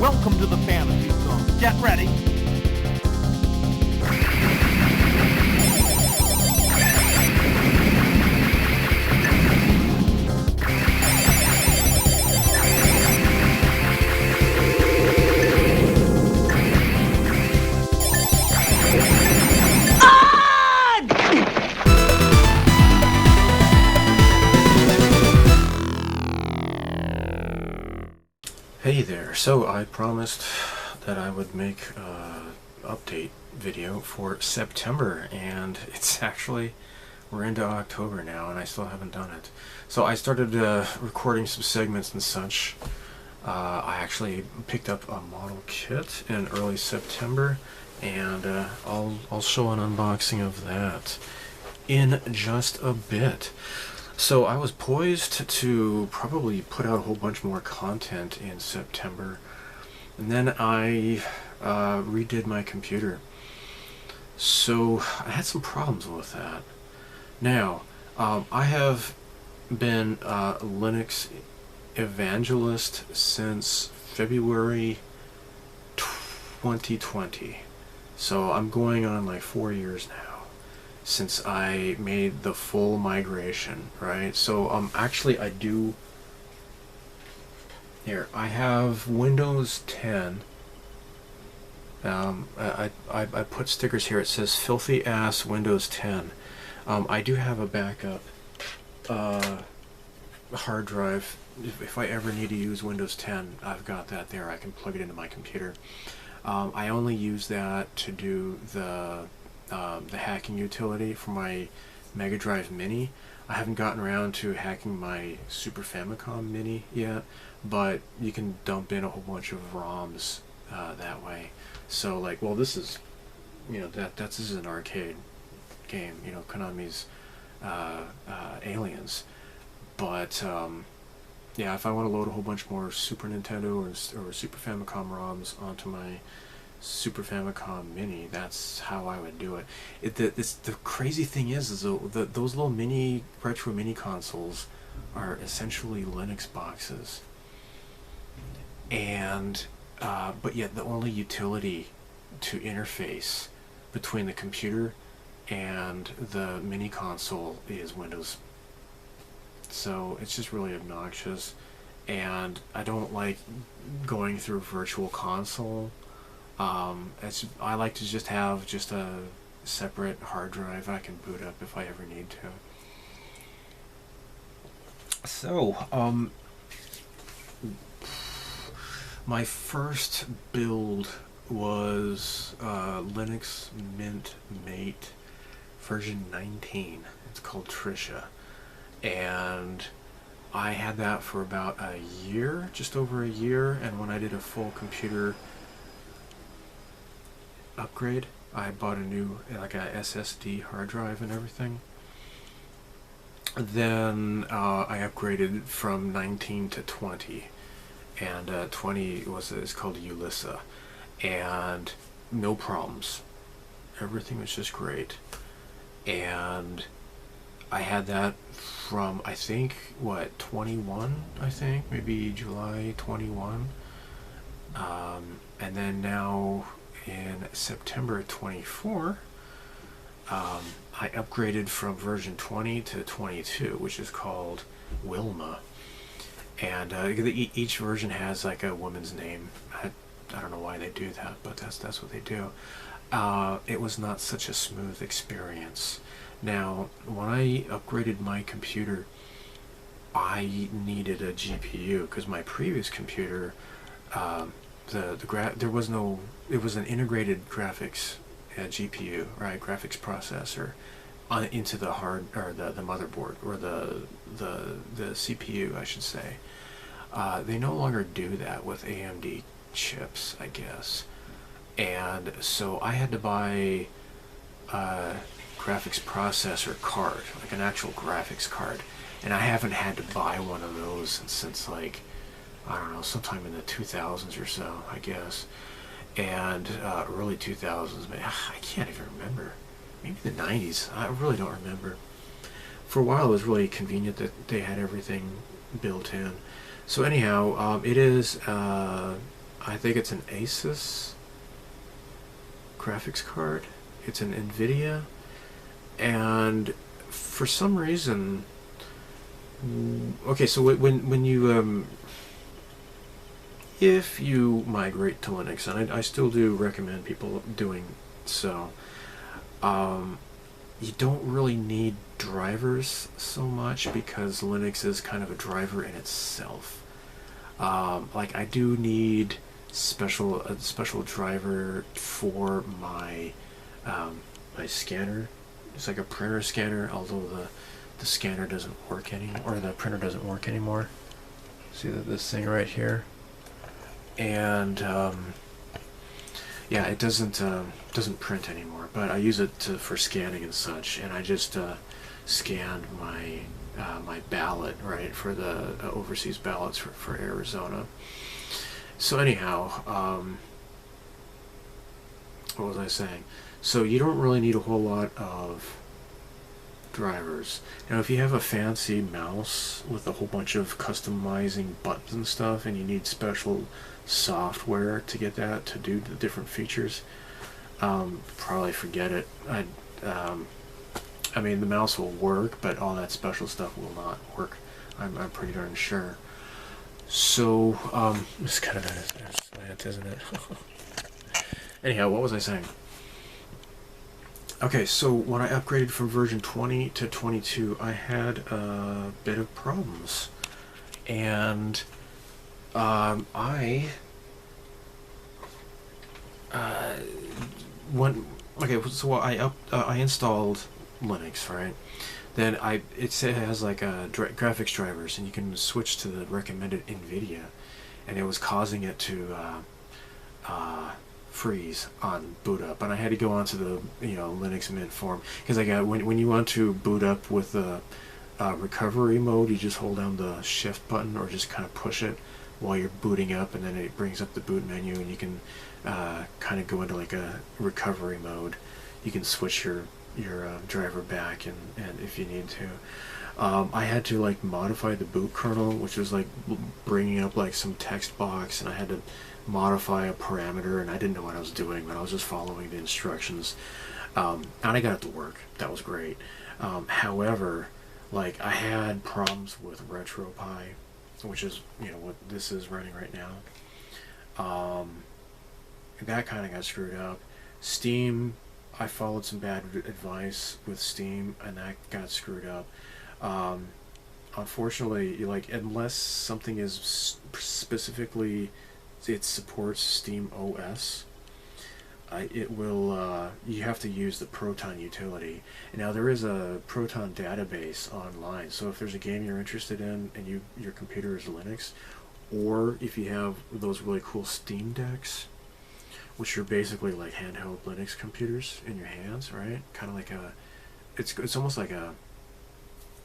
Welcome to the fantasy zone. Get ready. Hey there, so I promised that I would make an update video for September, and we're into October now and I still haven't done it. So I started recording some segments and such. I actually picked up a model kit in early September, and I'll show an unboxing of that in just a bit. So I was poised to probably put out a whole bunch more content in September, and then I redid my computer. So I had some problems with that. Now, I have been a Linux evangelist since February 2020. So I'm going on like 4 years now since I made the full migration, right? So actually I do here. I have Windows 10. I put stickers here. It says filthy ass Windows 10. I do have a backup hard drive. If I ever need to use Windows 10, I've got that there. I can plug it into my computer. I only use that to do the hacking utility for my Mega Drive Mini. I haven't gotten around to hacking my Super Famicom Mini yet, but you can dump in a whole bunch of ROMs that way. So like, well, this is, you know, this is an arcade game, you know, Konami's Aliens. But yeah, if I want to load a whole bunch more Super Nintendo or Super Famicom ROMs onto my Super Famicom Mini, that's how I would do it. The crazy thing is those little retro mini consoles are essentially Linux boxes, and but yet the only utility to interface between the computer and the mini console is Windows. So it's just really obnoxious, and I don't like going through Virtual Console. I like to just have a separate hard drive I can boot up if I ever need to. So, my first build was Linux Mint Mate version 19. It's called Trisha, and I had that for about a year, just over a year, and when I did a full computer upgrade, I bought a new, like a SSD hard drive and everything. Then I upgraded from 19 to 20, and 20 is called Ulissa, and no problems. Everything was just great, and I had that from, I think, what, 21, I think, maybe July 21, and then now in September 24, I upgraded from version 20 to 22, which is called Wilma, and each version has like a woman's name. I don't know why they do that, but that's what they do. It was not such a smooth experience. Now, when I upgraded my computer, I needed a GPU because my previous computer, it was an integrated graphics GPU, right, graphics processor, into the the motherboard, or the CPU, I should say. They no longer do that with AMD chips, I guess, and so I had to buy a graphics processor card, like an actual graphics card, and I haven't had to buy one of those since like, I don't know, sometime in the 2000s or so, I guess, and early 2000s, man, I can't even remember, maybe the 90s, I really don't remember. For a while it was really convenient that they had everything built in. So anyhow, it is I think it's an Asus graphics card. It's an NVIDIA, and for some reason, okay, so when you if you migrate to Linux, and I still do recommend people doing so, you don't really need drivers so much because Linux is kind of a driver in itself. Like I do need a special driver for my my scanner. It's like a printer scanner, although the scanner doesn't work anymore, or the printer doesn't work anymore. See this thing right here, and yeah, it doesn't print anymore. But I use it for scanning and such, and I just scanned my my ballot, right, for the overseas ballots for Arizona. So anyhow, what was I saying? So you don't really need a whole lot of drivers. Now if you have a fancy mouse with a whole bunch of customizing buttons and stuff, and you need special software to get that to do the different features, probably forget it. I mean, the mouse will work, but all that special stuff will not work. I'm pretty darn sure. So it's kind of a slant, isn't it? Anyhow, what was I saying? Okay, so when I upgraded from version 20 to 22, I had a bit of problems, and I went. Okay, so I installed Linux, right? Then it has like graphics drivers, and you can switch to the recommended NVIDIA, and it was causing it to freeze on boot up, and I had to go onto the Linux Mint form, because I got when you want to boot up with the recovery mode, you just hold down the shift button or just kind of push it while you're booting up, and then it brings up the boot menu, and you can kind of go into like a recovery mode. You can switch your driver back, and if you need to. I had to like modify the boot kernel, which was like bringing up like some text box, and I had to modify a parameter, and I didn't know what I was doing, but I was just following the instructions, and I got it to work. That was great. However, like I had problems with RetroPie, which is what this is running right now. That kind of got screwed up. Steam, I followed some bad advice with Steam, and that got screwed up. Unfortunately, like unless something is specifically it supports Steam OS, it will you have to use the Proton utility. And now there is a Proton database online, so if there's a game you're interested in and your computer is Linux, or if you have those really cool Steam decks, which are basically like handheld Linux computers in your hands, right? Kind of like it's almost like a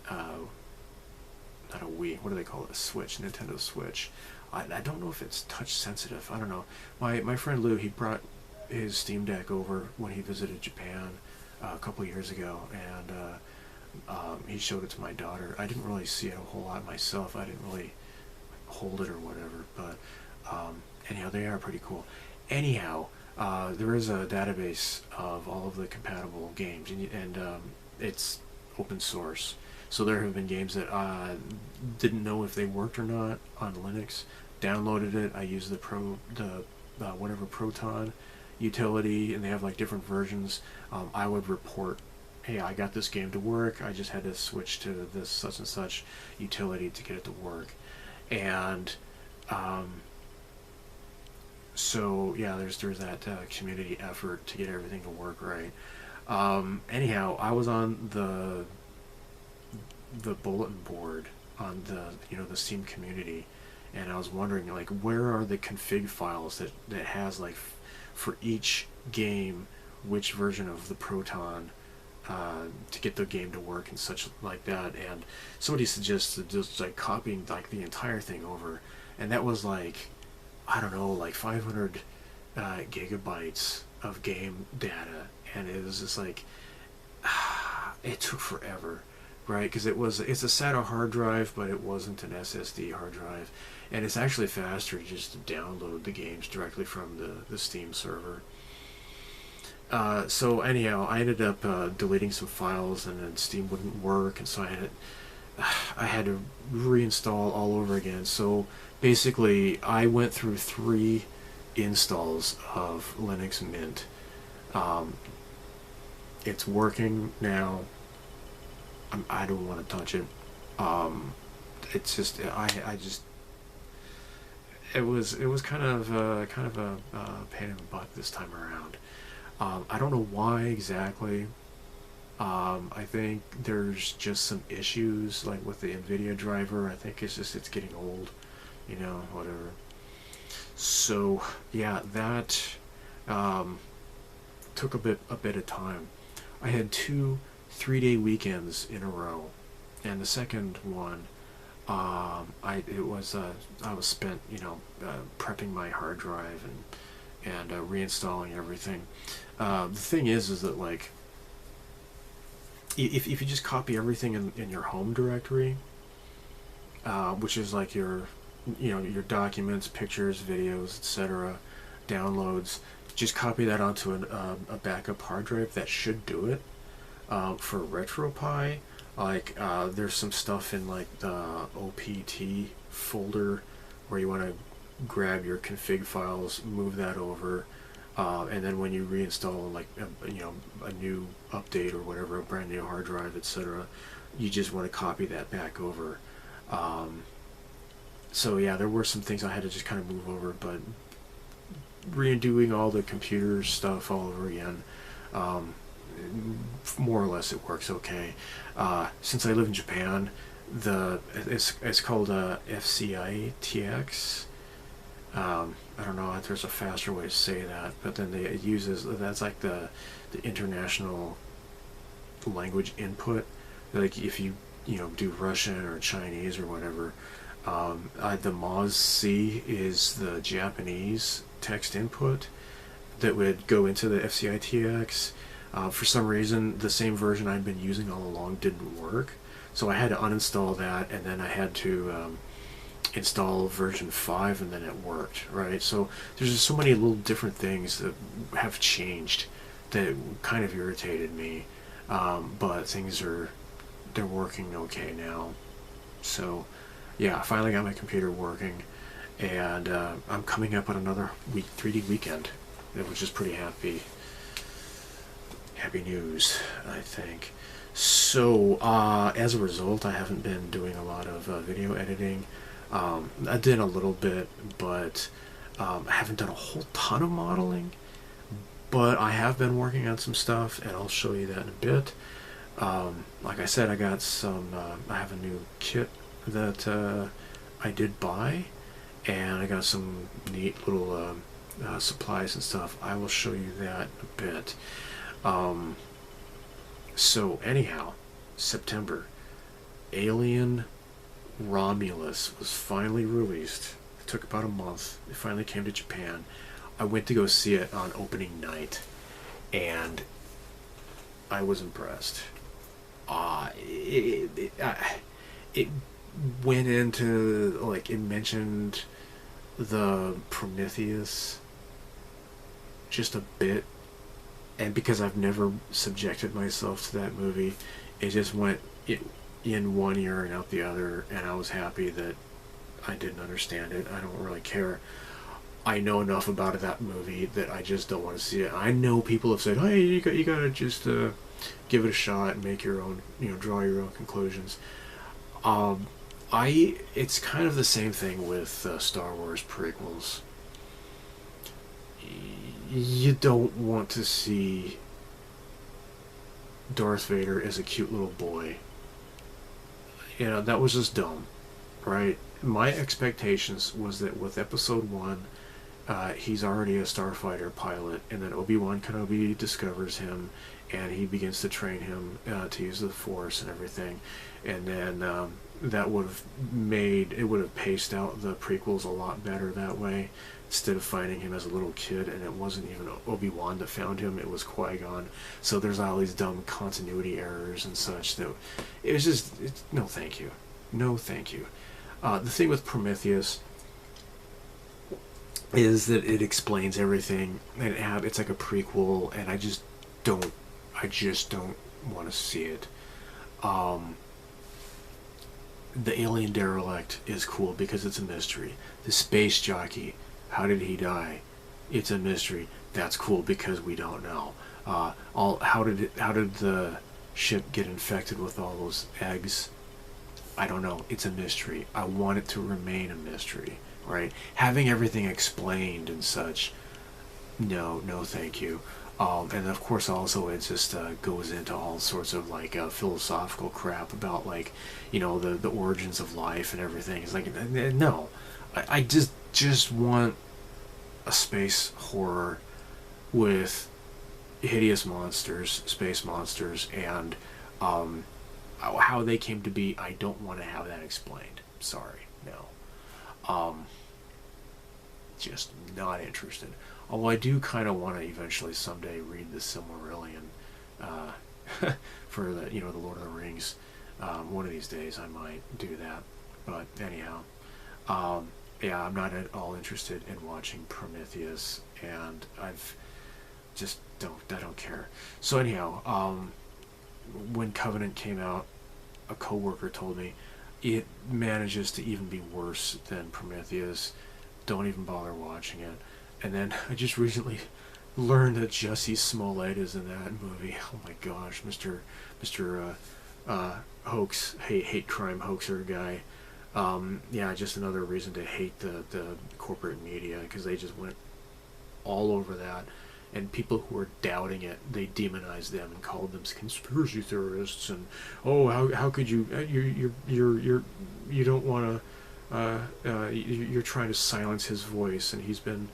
not a Wii, what do they call it? A Switch, Nintendo Switch. I don't know if it's touch sensitive. I don't know. My friend Lou, he brought his Steam Deck over when he visited Japan a couple years ago, and he showed it to my daughter. I didn't really see it a whole lot myself. I didn't really hold it or whatever, but anyhow, they are pretty cool. Anyhow, there is a database of all of the compatible games, and it's open source. So there have been games that I didn't know if they worked or not on Linux. Downloaded it. I used the whatever Proton utility, and they have like different versions. I would report, hey, I got this game to work. I just had to switch to this such and such utility to get it to work, and so yeah, there's that community effort to get everything to work right. Anyhow, I was on the bulletin board on the Steam community, and I was wondering like where are the config files that has like for each game which version of the Proton to get the game to work and such like that. And somebody suggested just like copying like the entire thing over, and that was like, I don't know, like 500 gigabytes of game data, and it was just like it took forever. right? Because it's a SATA hard drive, but it wasn't an SSD hard drive, and it's actually faster just to download the games directly from the Steam server. So anyhow, I ended up deleting some files, and then Steam wouldn't work, and so I had to reinstall all over again. So basically, I went through 3 installs of Linux Mint. It's working now. I don't want to touch it. It's just I just it was kind of a pain in the butt this time around. I don't know why exactly. I think there's just some issues like with the NVIDIA driver. I think it's getting old, whatever. So yeah, that took a bit of time. I had 2 3-day weekends in a row, and the second one, I was spent prepping my hard drive and reinstalling everything. The thing is that like if you just copy everything in your home directory, which is like your documents, pictures, videos, etc., downloads, just copy that onto a backup hard drive. That should do it. For RetroPie, like there's some stuff in like the OPT folder where you want to grab your config files, move that over, and then when you reinstall like a new update or whatever, a brand new hard drive, etc., you just want to copy that back over. So yeah, there were some things I had to just kind of move over, but redoing all the computer stuff all over again, more or less it works okay. Since I live in Japan, it's called FCITX. I don't know if there's a faster way to say that, but then it uses, that's like the international language input. Like if you do Russian or Chinese or whatever, the MOZ-C is the Japanese text input that would go into the FCITX. For some reason, the same version I'd been using all along didn't work, so I had to uninstall that, and then I had to install version 5, and then it worked, right? So there's just so many little different things that have changed that kind of irritated me, but they're working okay now. So yeah, I finally got my computer working, and I'm coming up on another 3D weekend, which is pretty happy news, I think. So as a result, I haven't been doing a lot of video editing. I did a little bit, but I haven't done a whole ton of modeling, but I have been working on some stuff, and I'll show you that in a bit. Like I said, I have a new kit that I did buy, and I got some neat little supplies and stuff. I will show you that in a bit. So anyhow, September, Alien Romulus was finally released. It took about a month. It finally came to Japan. I went to go see it on opening night, and I was impressed. It went into, like, it mentioned the Prometheus just a bit, and because I've never subjected myself to that movie, it just went in one ear and out the other, and I was happy that I didn't understand it. I don't really care. I know enough about that movie that I just don't want to see it. I know people have said, hey, you gotta just give it a shot and make your own, draw your own conclusions. It's kind of the same thing with Star Wars prequels. You don't want to see Darth Vader as a cute little boy. That was just dumb, right? My expectations was that with Episode 1, he's already a starfighter pilot, and then Obi-Wan Kenobi discovers him, and he begins to train him to use the Force and everything. And then that would have paced out the prequels a lot better that way. Instead of finding him as a little kid, and it wasn't even Obi-Wan that found him, it was Qui-Gon. So there's all these dumb continuity errors and such that it was just, no thank you. No thank you. The thing with Prometheus is that it explains everything, and it's like a prequel, and I just don't want to see it. The alien derelict is cool because it's a mystery. The space jockey, how did he die? It's a mystery. That's cool because we don't know. How did the ship get infected with all those eggs? I don't know. It's a mystery. I want it to remain a mystery, right? Having everything explained and such, no thank you. And of course also it just goes into all sorts of like philosophical crap about like, the origins of life and everything. It's like, no. I just want a space horror with hideous monsters, space monsters, and how they came to be. I don't want to have that explained. Sorry, no. Just not interested. Although I do kind of want to eventually someday read the Silmarillion for the the Lord of the Rings. One of these days I might do that. But anyhow, yeah, I'm not at all interested in watching Prometheus, and I don't care. So anyhow, when Covenant came out, a coworker told me it manages to even be worse than Prometheus. Don't even bother watching it. And then I just recently learned that Jussie Smollett is in that movie. Oh my gosh, Mr. Hoax, hate crime hoaxer guy. Yeah, just another reason to hate the corporate media, because they just went all over that, and people who were doubting it, they demonized them and called them conspiracy theorists, and how could you you don't want to you're trying to silence his voice, and he's been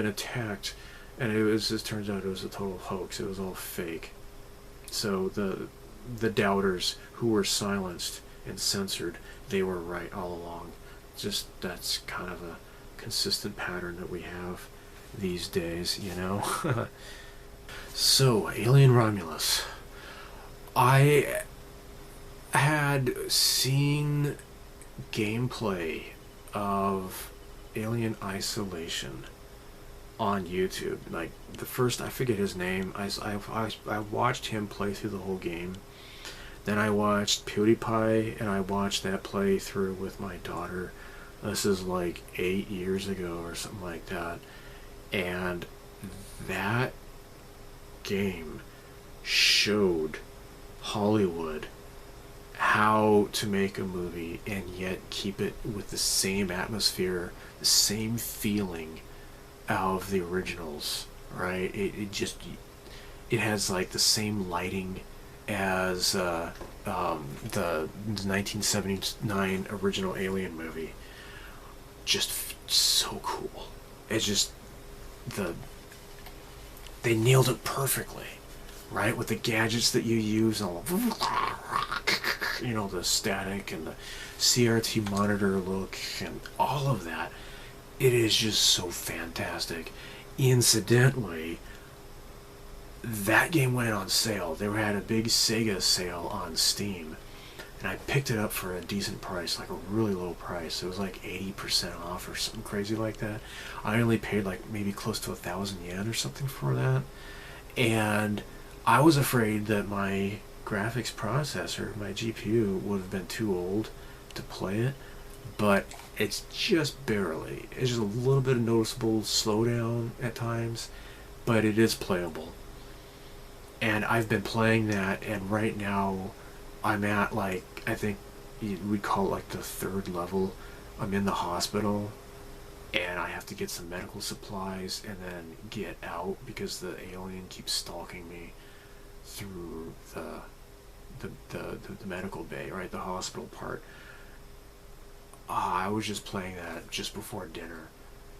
attacked, and it turns out it was a total hoax. It was all fake. So the doubters who were silenced and censored, they were right all along. Just that's kind of a consistent pattern that we have these days, So, Alien Romulus. I had seen gameplay of Alien Isolation on YouTube. Like, the first, I forget his name, I watched him play through the whole game. Then I watched PewDiePie, and I watched that playthrough with my daughter. This is like 8 years ago or something like that. And that game showed Hollywood how to make a movie and yet keep it with the same atmosphere, the same feeling of the originals, right? It has like the same lighting as the 1979 original Alien movie. Just so cool. It's just they nailed it perfectly, right? With the gadgets that you use, all the static and the CRT monitor look and all of that. It is just so fantastic. Incidentally, that game went on sale. They had a big Sega sale on Steam, and I picked it up for a decent price, like a really low price. It was like 80% off or something crazy like that. I only paid like maybe close to 1,000 yen or something for that. And I was afraid that my graphics processor, my GPU, would have been too old to play it, but it's just barely. It's just a little bit of noticeable slowdown at times, but it is playable. And I've been playing that, and right now I'm at like, I think we'd call it like the 3rd level. I'm in the hospital, and I have to get some medical supplies and then get out because the alien keeps stalking me through the medical bay, right, the hospital part. I was just playing that just before dinner,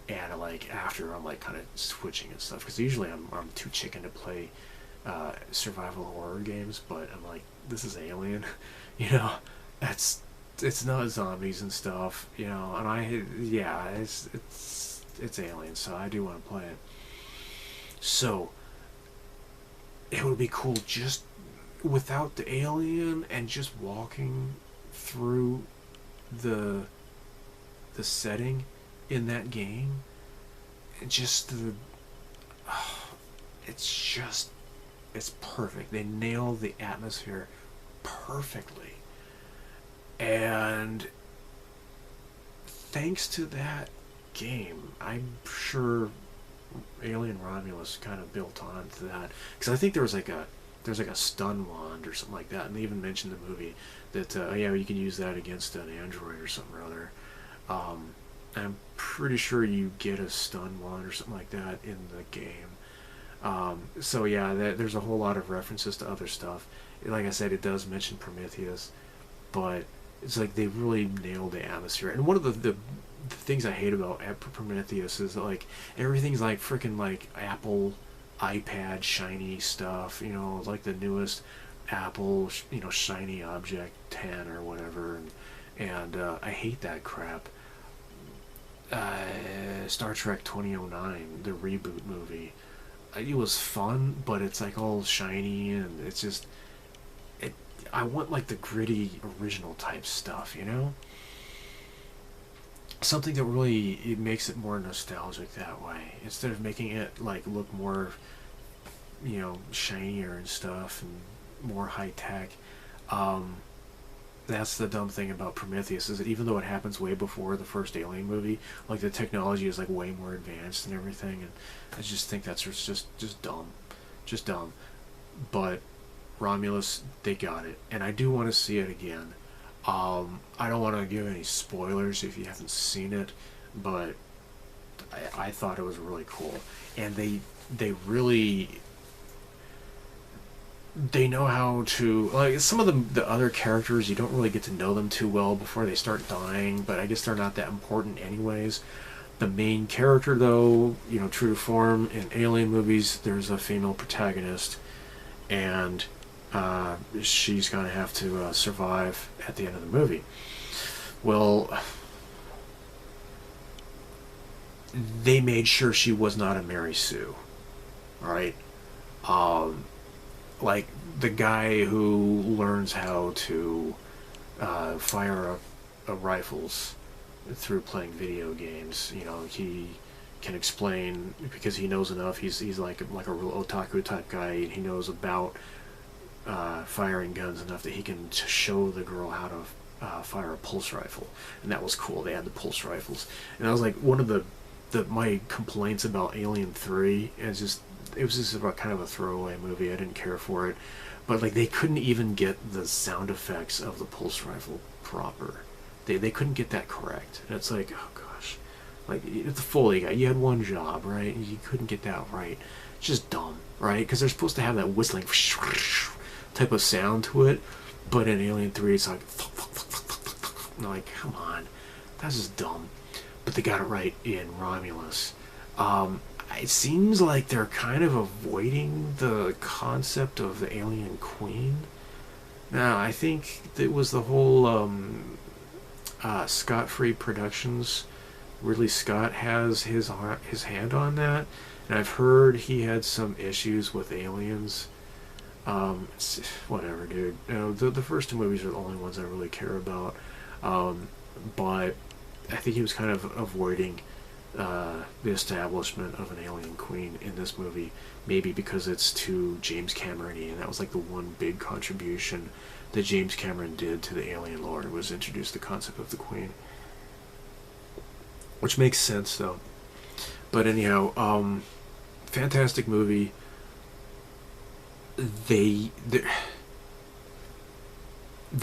and like after I'm like kind of switching and stuff, because usually I'm too chicken to play survival horror games, but I'm like, this is Alien, that's it's not zombies and stuff, you know. And it's aliens, so I do want to play it. So it would be cool just without the alien and just walking through the setting in that game. Just the it's perfect. They nail the atmosphere perfectly. And thanks to that game, I'm sure Alien Romulus kind of built on to that, because I think there's like a stun wand or something like that, and they even mentioned in the movie that you can use that against an android or something or other. I'm pretty sure you get a stun wand or something like that in the game. So yeah, there's a whole lot of references to other stuff. Like I said, it does mention Prometheus, but it's like they really nailed the atmosphere. And one of the things I hate about Prometheus is that, like, everything's like freaking like Apple iPad shiny stuff, you know, like the newest Apple, you know, shiny object 10 or whatever, and I hate that crap. Star Trek 2009, the reboot movie, it was fun, but it's like all shiny, and it's just I want like the gritty original type stuff, you know, something that really it makes it more nostalgic that way, instead of making it like look more, you know, shinier and stuff and more high tech. That's the dumb thing about Prometheus, is that even though it happens way before the first Alien movie, like the technology is like way more advanced and everything, and I just think that's just dumb. But Romulus, they got it, and I do want to see it again. I don't want to give any spoilers if you haven't seen it, but I thought it was really cool, and they really, they know how to, like, some of the other characters, you don't really get to know them too well before they start dying, but I guess they're not that important anyways. The main character, though, you know, true to form, in Alien movies, there's a female protagonist, and she's gonna have to survive at the end of the movie. Well, they made sure she was not a Mary Sue, right? Like the guy who learns how to fire a rifles through playing video games, you know, he can explain, because he knows enough. He's like a real otaku type guy, and he knows about firing guns enough that he can show the girl how to fire a pulse rifle, and that was cool. They had the pulse rifles, and I was like, one of my complaints about Alien 3 is just, it was just about kind of a throwaway movie. I didn't care for it, but like they couldn't even get the sound effects of the pulse rifle proper. They couldn't get that correct, and it's like, oh gosh, like the Foley guy, you had one job, right? You couldn't get that right. It's just dumb, right? Because they're supposed to have that whistling type of sound to it, but in Alien 3 it's like, and I'm like, come on, that's just dumb. But they got it right in Romulus. It seems like they're kind of avoiding the concept of the alien queen. Now, I think it was the whole Scott-Free Productions. Ridley Scott has his hand on that, and I've heard he had some issues with aliens. Whatever, dude. You know, the first two movies are the only ones I really care about. But I think he was kind of avoiding the establishment of an alien queen in this movie, maybe because it's too James Cameron-y, and that was like the one big contribution that James Cameron did to the alien lore, was introduce the concept of the queen, which makes sense though. But anyhow, fantastic movie.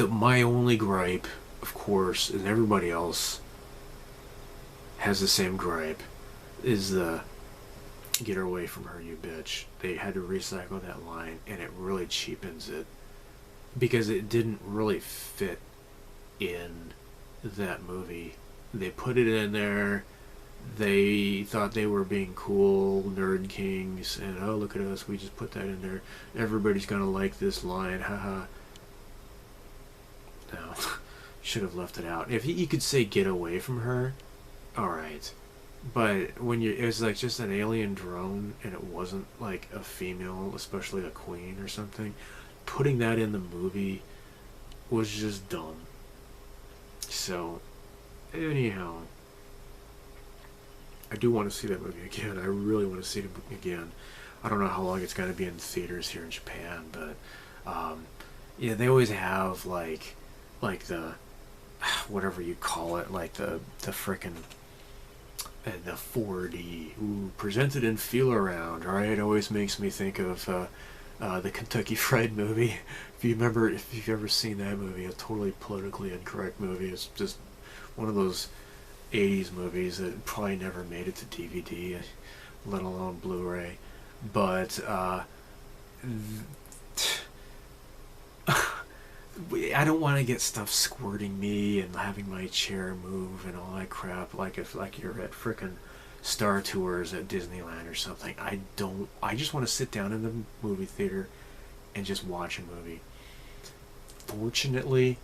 My only gripe, of course, and everybody else has the same gripe, is the "get her away from her, you bitch." They had to recycle that line, and it really cheapens it, because it didn't really fit in that movie. They put it in there, they thought they were being cool nerd kings, and oh, look at us, we just put that in there, everybody's gonna like this line, haha. No. should have left it out. If he could say get away from her, all right. But when it was like just an alien drone and it wasn't like a female, especially a queen or something, putting that in the movie was just dumb. So, anyhow, I do want to see that movie again. I really want to see it again. I don't know how long it's going to be in theaters here in Japan, but yeah, they always have like the whatever you call it, like the frickin' the 4D, presented in Feel Around, right? It always makes me think of the Kentucky Fried Movie. If you've ever seen that movie, a totally politically incorrect movie. It's just one of those 80s movies that probably never made it to DVD, let alone Blu-ray. But I don't want to get stuff squirting me and having my chair move and all that crap, like you're at frickin' Star Tours at Disneyland or something. I just want to sit down in the movie theater and just watch a movie. Fortunately,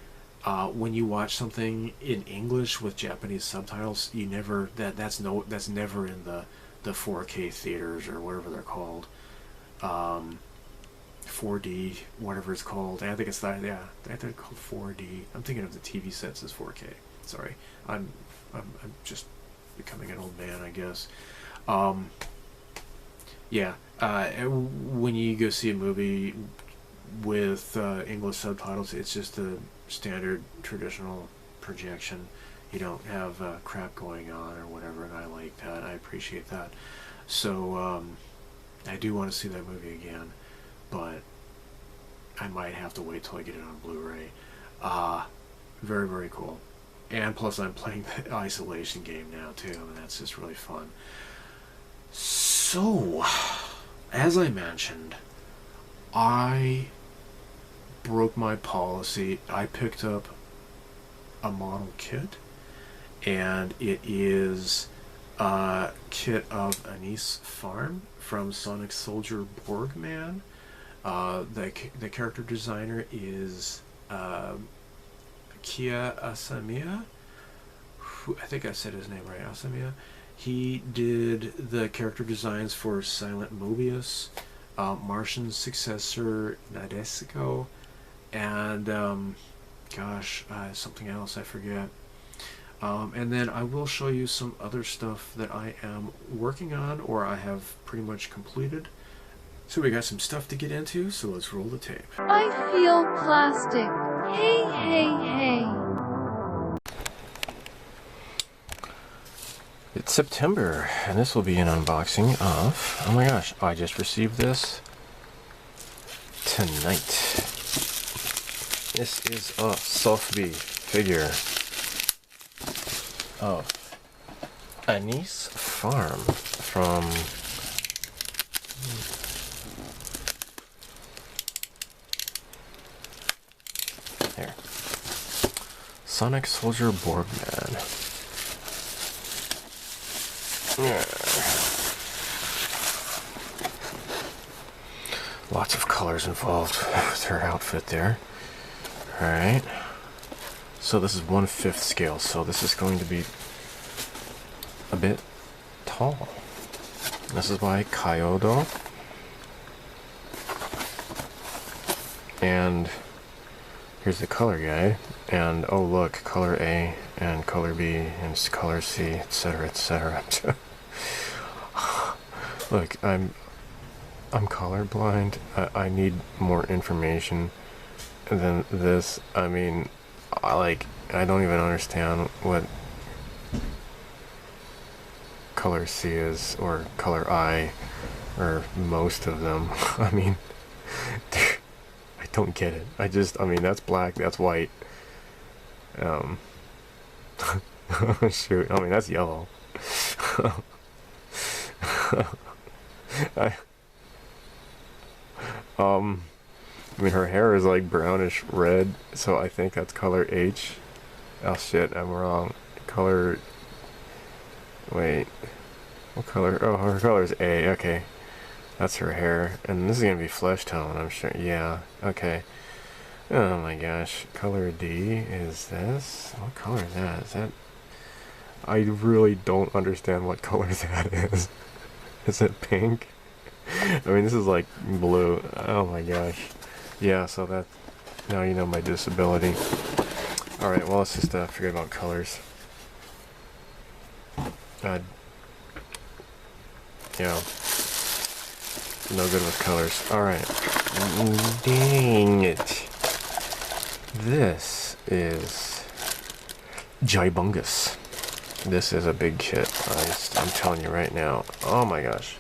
when you watch something in English with Japanese subtitles, that's never in the 4K theaters or whatever they're called. 4D, whatever it's called. I think it's that. Yeah, I think it's called 4D. I'm thinking of the TV sets as 4K. Sorry, I'm just becoming an old man, I guess. Yeah. When you go see a movie with English subtitles, it's just a standard traditional projection. You don't have crap going on or whatever, and I like that. I appreciate that. So I do want to see that movie again, but I might have to wait till I get it on Blu-ray. Very, very cool. And plus I'm playing the isolation game now too, and that's just really fun. So, as I mentioned, I broke my policy. I picked up a model kit, and it is a kit of Anice Farm from Sonic Soldier Borgman. The character designer is Kia Asamiya. I think I said his name right, Asamiya. He did the character designs for Silent Mobius, Martian's successor Nadesico, and something else I forget. And then I will show you some other stuff that I am working on or I have pretty much completed. So we got some stuff to get into, so let's roll the tape. I feel plastic. Hey, hey, hey. It's September, and this will be an unboxing of... Oh my gosh, I just received this tonight. This is a sofubi figure of Anice Farm from... There. Sonic Soldier Borgman. Lots of colors involved with her outfit there. Alright. So this is 1/5 scale, so this is going to be a bit tall. This is by Kaiyodo. And here's the color guide. And oh look, color A and color B and color C, etc., etc. Look, I'm colorblind. I need more information than this. I mean, I don't even understand what color C is, or color I, or most of them. I mean, I don't get it. I mean, that's black, that's white. Shoot, I mean, that's yellow. I mean, her hair is like brownish red, so I think that's color H. Oh shit, I'm wrong. Color... Wait. What color? Oh, her color is A, okay. That's her hair. And this is gonna be flesh tone, I'm sure. Yeah, okay. Oh my gosh. Color D is this? What color is that? Is that... I really don't understand what color that is. Is it pink? I mean, this is like blue. Oh my gosh. Yeah, so that... Now you know my disability. Alright, well, let's just forget about colors. Yeah. No good with colors. Alright. Dang it. This is... Gibungus. This is a big kit. I'm telling you right now. Oh my gosh.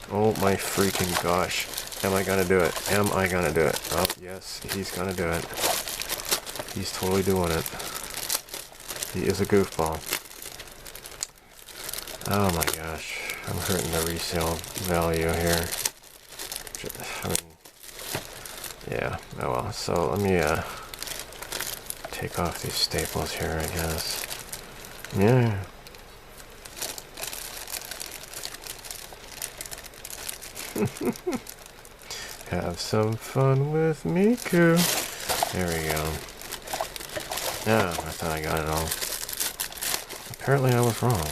Oh my freaking gosh. Am I gonna do it? Am I gonna do it? Oh, yes, he's gonna do it. He's totally doing it. He is a goofball. Oh my gosh. I'm hurting the resale value here. I mean, yeah, oh well. So let me take off these staples here, I guess. Yeah. Have some fun with Miku. There we go. Yeah, I thought I got it all. Apparently I was wrong.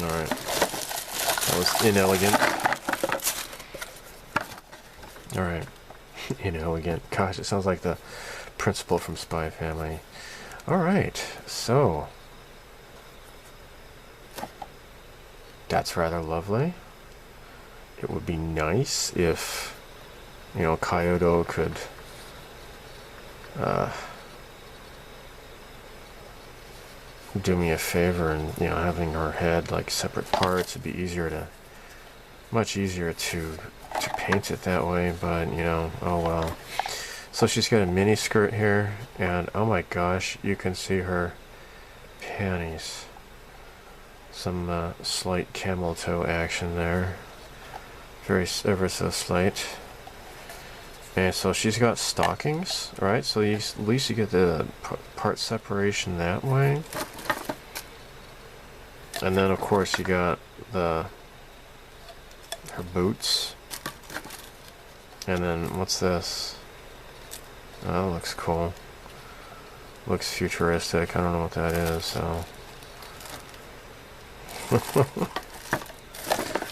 Alright. That was inelegant. Alright. Inelegant. Gosh, it sounds like the principal from Spy Family. Alright, so... That's rather lovely. It would be nice if, you know, Kaiyodo could do me a favor and, you know, having her head like separate parts. It'd be easier to, much easier to paint it that way, but, you know, oh well. So she's got a mini skirt here, and oh my gosh, you can see her panties. Some slight camel toe action there. Very ever so slight. And so she's got stockings, right? So at least you get the part separation that way. And then of course you got her boots. And then what's this? Oh, that looks cool. Looks futuristic. I don't know what that is, so.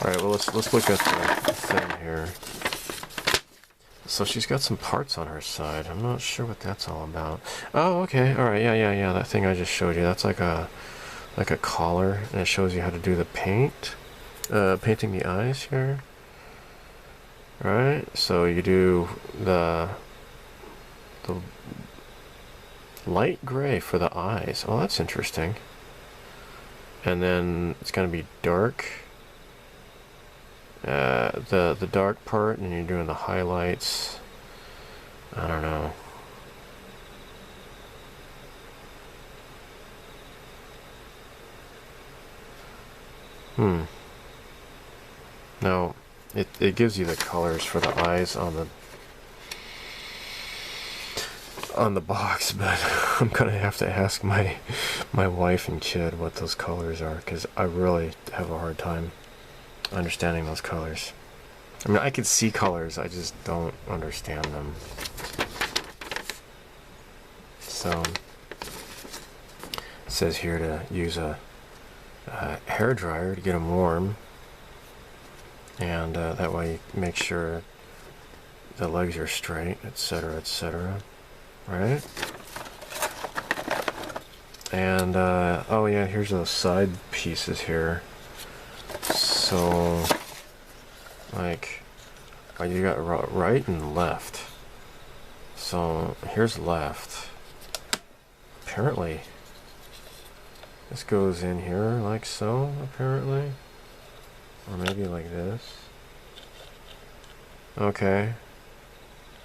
Alright, well let's look at the thing here. So she's got some parts on her side. I'm not sure what that's all about. Oh, okay. Alright, yeah. That thing I just showed you. That's like a collar, and it shows you how to do the paint. Painting the eyes here. Right? So you do the light gray for the eyes. Oh, that's interesting. And then it's gonna be dark. The dark part, and you're doing the highlights. I don't know. Now, it gives you the colors for the eyes on the box, but I'm gonna have to ask my wife and kid what those colors are, because I really have a hard time understanding those colors. I mean, I can see colors, I just don't understand them. So it says here to use a hair dryer to get them warm, and that way you make sure the legs are straight, etc., etc. Right? And oh yeah, here's those side pieces here. So, like, you got right and left. So here's left. Apparently this goes in here like so, apparently. Or maybe like this. Okay.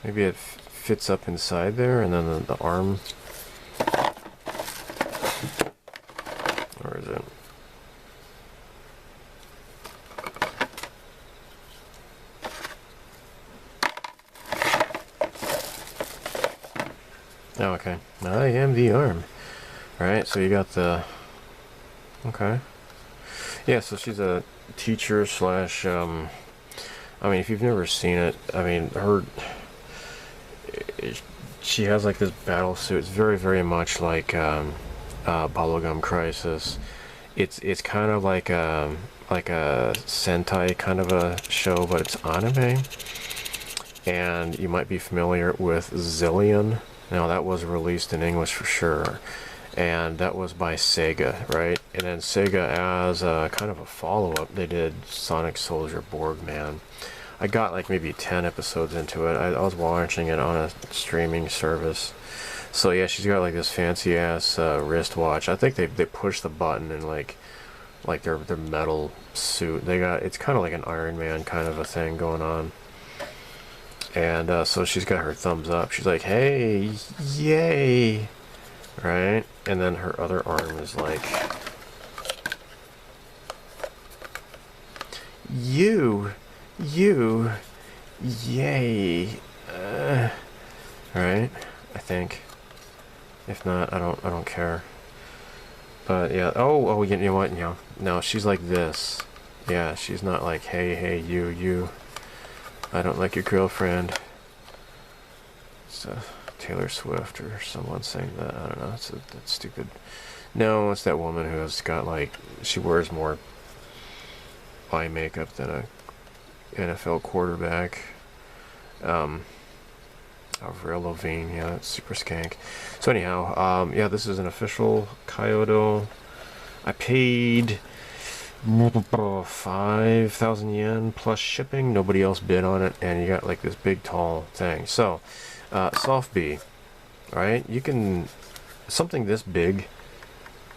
Maybe it fits up inside there, and then the arm. Or is it? Oh, okay. I am the arm. Alright, so you got the... Okay. Yeah, so she's a teacher slash I mean, if you've never seen it, I mean, she has like this battle suit. It's very, very much like Bubblegum Crisis. It's kind of like a Sentai kind of a show, but it's anime. And you might be familiar with Zillion. Now that was released in English for sure, and that was by Sega, right? And then Sega, as a kind of a follow-up, they did Sonic Soldier Borgman. I got like maybe 10 episodes into it. I was watching it on a streaming service. So yeah, she's got like this fancy ass wristwatch. I think they push the button and like their metal suit. It's kind of like an Iron Man kind of a thing going on. And so she's got her thumbs up. She's like, hey, yay, right? And then her other arm is like, you, yay, right? I think. If not, I don't care. But yeah. Oh, you know what? Yeah. No, she's like this. Yeah, she's not like, hey, you. I don't like your girlfriend. It's Taylor Swift or someone saying that. I don't know. That's stupid. No, it's that woman who has got like, she wears more eye makeup than a NFL quarterback. Avril Lavigne, yeah, that's super skank. So anyhow, yeah, this is an official Kaiyodo. I paid 5,000 yen plus shipping. Nobody else bid on it, and you got like this big tall thing. So sofubi, right? You can, something this big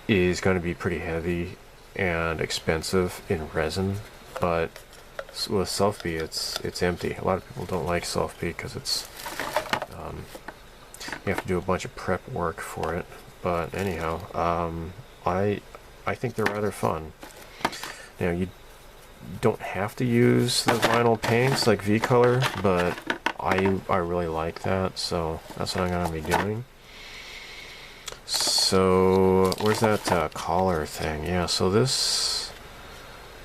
is going to be pretty heavy and expensive in resin, but with sofubi it's empty. A lot of people don't like sofubi because it's you have to do a bunch of prep work for it. But anyhow, I think they're rather fun. Now, you don't have to use the vinyl paints like V-Color, but I really like that, so that's what I'm going to be doing. So, where's that collar thing? Yeah, so this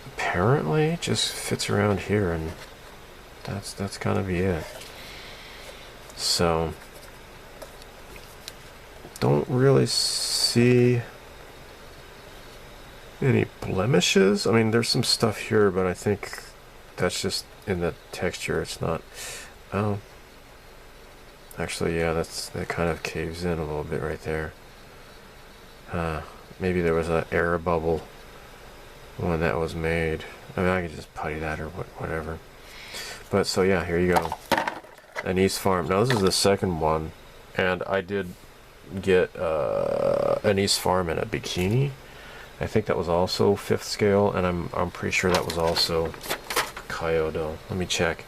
apparently just fits around here, and that's going to be it. So, don't really see any blemishes. I mean, there's some stuff here, but I think that's just in the texture. It's not. Oh, actually, yeah, that kind of caves in a little bit right there. Maybe there was an air bubble when that was made. I mean, I could just putty that or whatever. But so yeah, here you go. Anice Farm. Now this is the second one, and I did get Anice Farm in a bikini. I think that was also 5th scale, and I'm pretty sure that was also Kaiyodo. Let me check.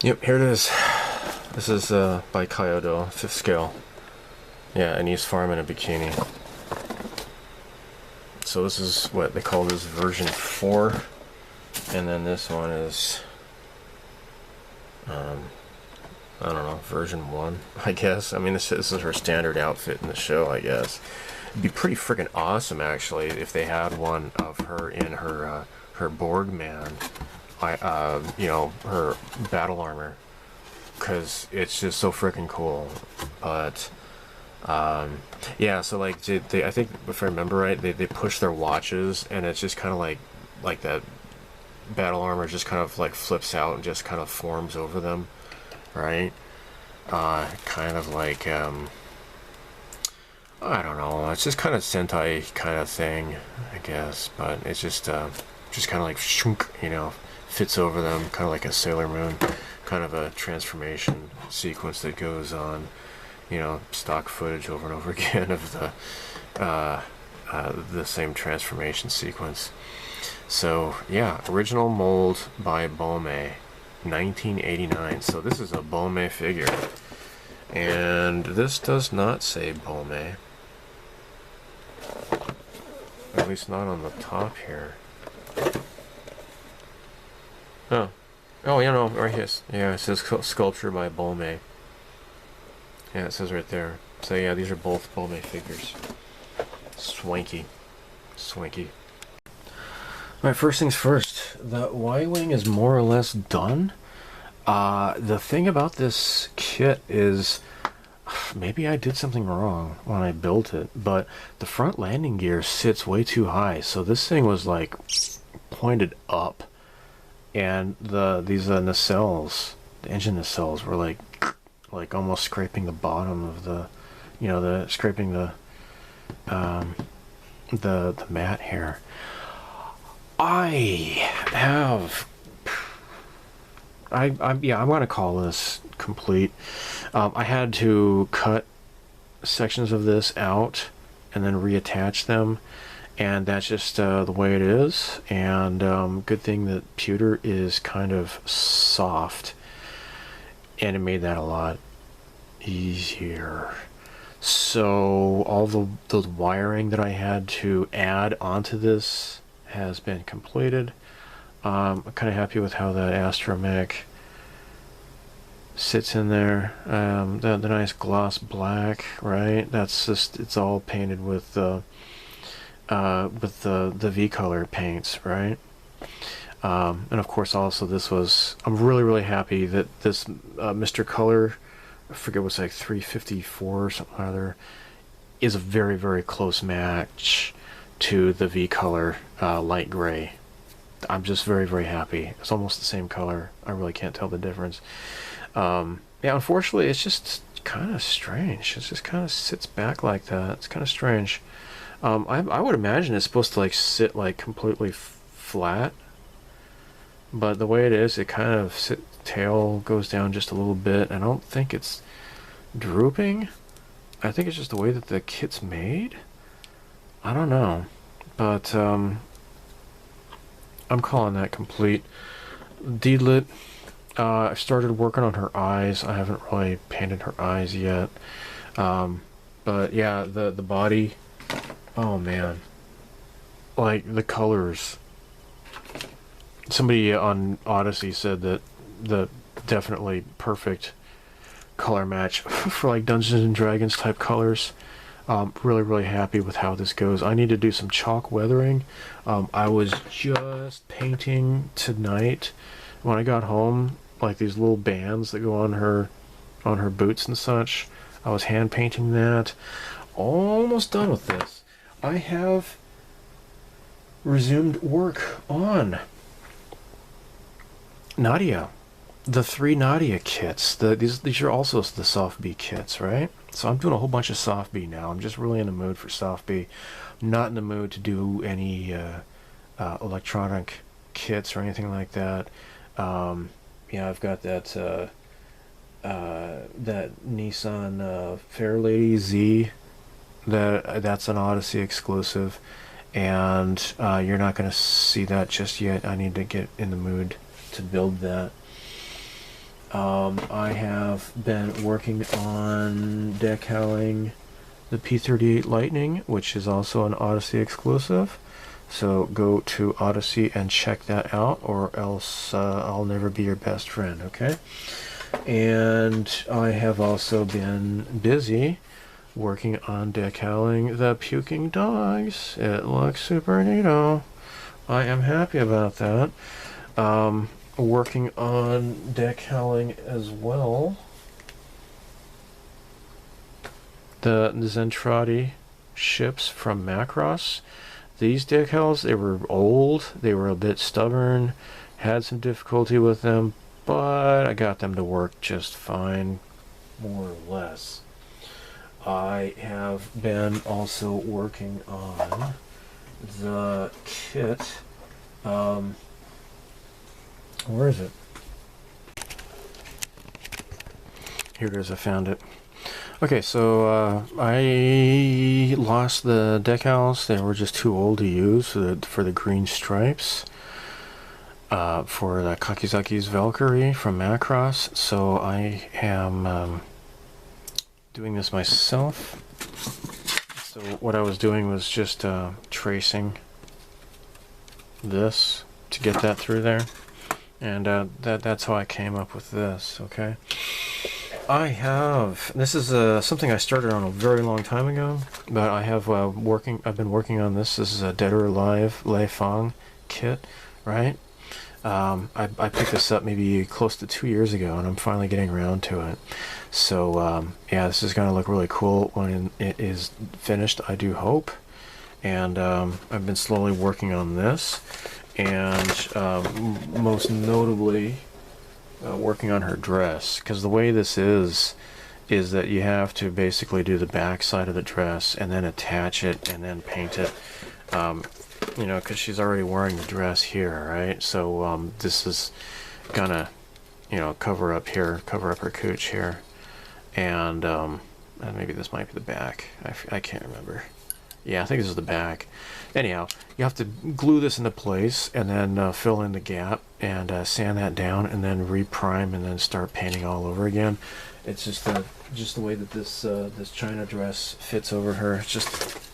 Yep, here it is. This is by Kaiyodo, 5th scale. Yeah, Anice Farm in a bikini. So this is what they call this version 4, and then this one is I don't know, version 1, I guess. I mean, this is her standard outfit in the show, I guess. It'd be pretty freaking awesome, actually, if they had one of her in her Borgman, you know, her battle armor, because it's just so freaking cool. But yeah, so like I think if I remember right, they push their watches, and it's just kind of like that battle armor just kind of like flips out and just kind of forms over them, right? Kind of like I don't know, it's just kind of Sentai kind of thing, I guess, but it's just kind of like shunk, you know, fits over them, kind of like a Sailor Moon kind of a transformation sequence that goes on, you know, stock footage over and over again of the same transformation sequence. So yeah, original mold by Bome, 1989. So this is a Bome figure, and this does not say Bome, at least not on the top here. Oh, you know, right here. Yeah, it says sculpture by Bome. Yeah, it says right there. So yeah, these are both Bome figures. Swanky. Alright, first things first. The Y-wing is more or less done. The thing about this kit is, maybe I did something wrong when I built it, but the front landing gear sits way too high, so this thing was like pointed up, and these nacelles, the engine nacelles, were like almost scraping the bottom of the, you know, the scraping the mat here. I'm gonna call this complete. I had to cut sections of this out and then reattach them, and that's just the way it is. And good thing that pewter is kind of soft, and it made that a lot easier. So all the wiring that I had to add onto this has been completed. I'm kind of happy with how that astromech sits in there. The nice gloss black, right? That's just, it's all painted with the V color paints, right? And of course also this was, I'm really happy that this Mr. Color, I forget what's like 354 or something or other, is a very close match to the V color light gray. I'm just very happy. It's almost the same color. I really can't tell the difference. Yeah, unfortunately, it's just kind of strange. It just kind of sits back like that. It's kind of strange. I would imagine it's supposed to like sit like completely flat, but the way it is, it kind of tail goes down just a little bit. I don't think it's drooping. I think it's just the way that the kit's made. I don't know, but I'm calling that complete. Deedlit, I started working on her eyes. I haven't really painted her eyes yet. But yeah, the body, oh man. Like the colors. Somebody on Odyssey said that the definitely perfect color match for like Dungeons and Dragons type colors. Really happy with how this goes. I need to do some chalk weathering. I was just painting tonight when I got home, like these little bands that go on her boots and such. I was hand painting that. Almost done with this. I have resumed work on Nadia. The 3 Nadia kits. These are also the soft B kits, right? So I'm doing a whole bunch of soft B now. I'm just really in the mood for soft B. I'm not in the mood to do any electronic kits or anything like that. Yeah, I've got that that Nissan Fairlady Z. That's an Odyssey exclusive, and you're not going to see that just yet. I need to get in the mood to build that. I have been working on decaling the P38 Lightning, which is also an Odyssey exclusive. So go to Odyssey and check that out, or else I'll never be your best friend, okay? And I have also been busy working on decaling the Puking Dogs. It looks super neato. I am happy about that. Working on decaling as well the Zentradi ships from Macross. These decals, they were old, they were a bit stubborn, had some difficulty with them, but I got them to work just fine, more or less. I have been also working on the kit. Where is it? Here it is, I found it. Okay, so I lost the decals. They were just too old to use for the green stripes. For the Kakizaki's Valkyrie from Macross. So I am doing this myself. So what I was doing was just tracing this to get that through there. And that's how I came up with this, okay? This is something I started on a very long time ago, but I have I've been working on this. This is a Dead or Alive Lei Fang kit, right? I picked this up maybe close to 2 years ago, and I'm finally getting around to it. So yeah, this is going to look really cool when it is finished, I do hope. And I've been slowly working on this, and most notably working on her dress, because the way this is that you have to basically do the back side of the dress and then attach it and then paint it. You know, because she's already wearing the dress here, right? So this is gonna, you know, cover up her cooch here, and maybe this might be the back. I can't remember. Yeah, I think this is the back. Anyhow, you have to glue this into place and then fill in the gap and sand that down and then reprime and then start painting all over again. It's just the way that this China dress fits over her.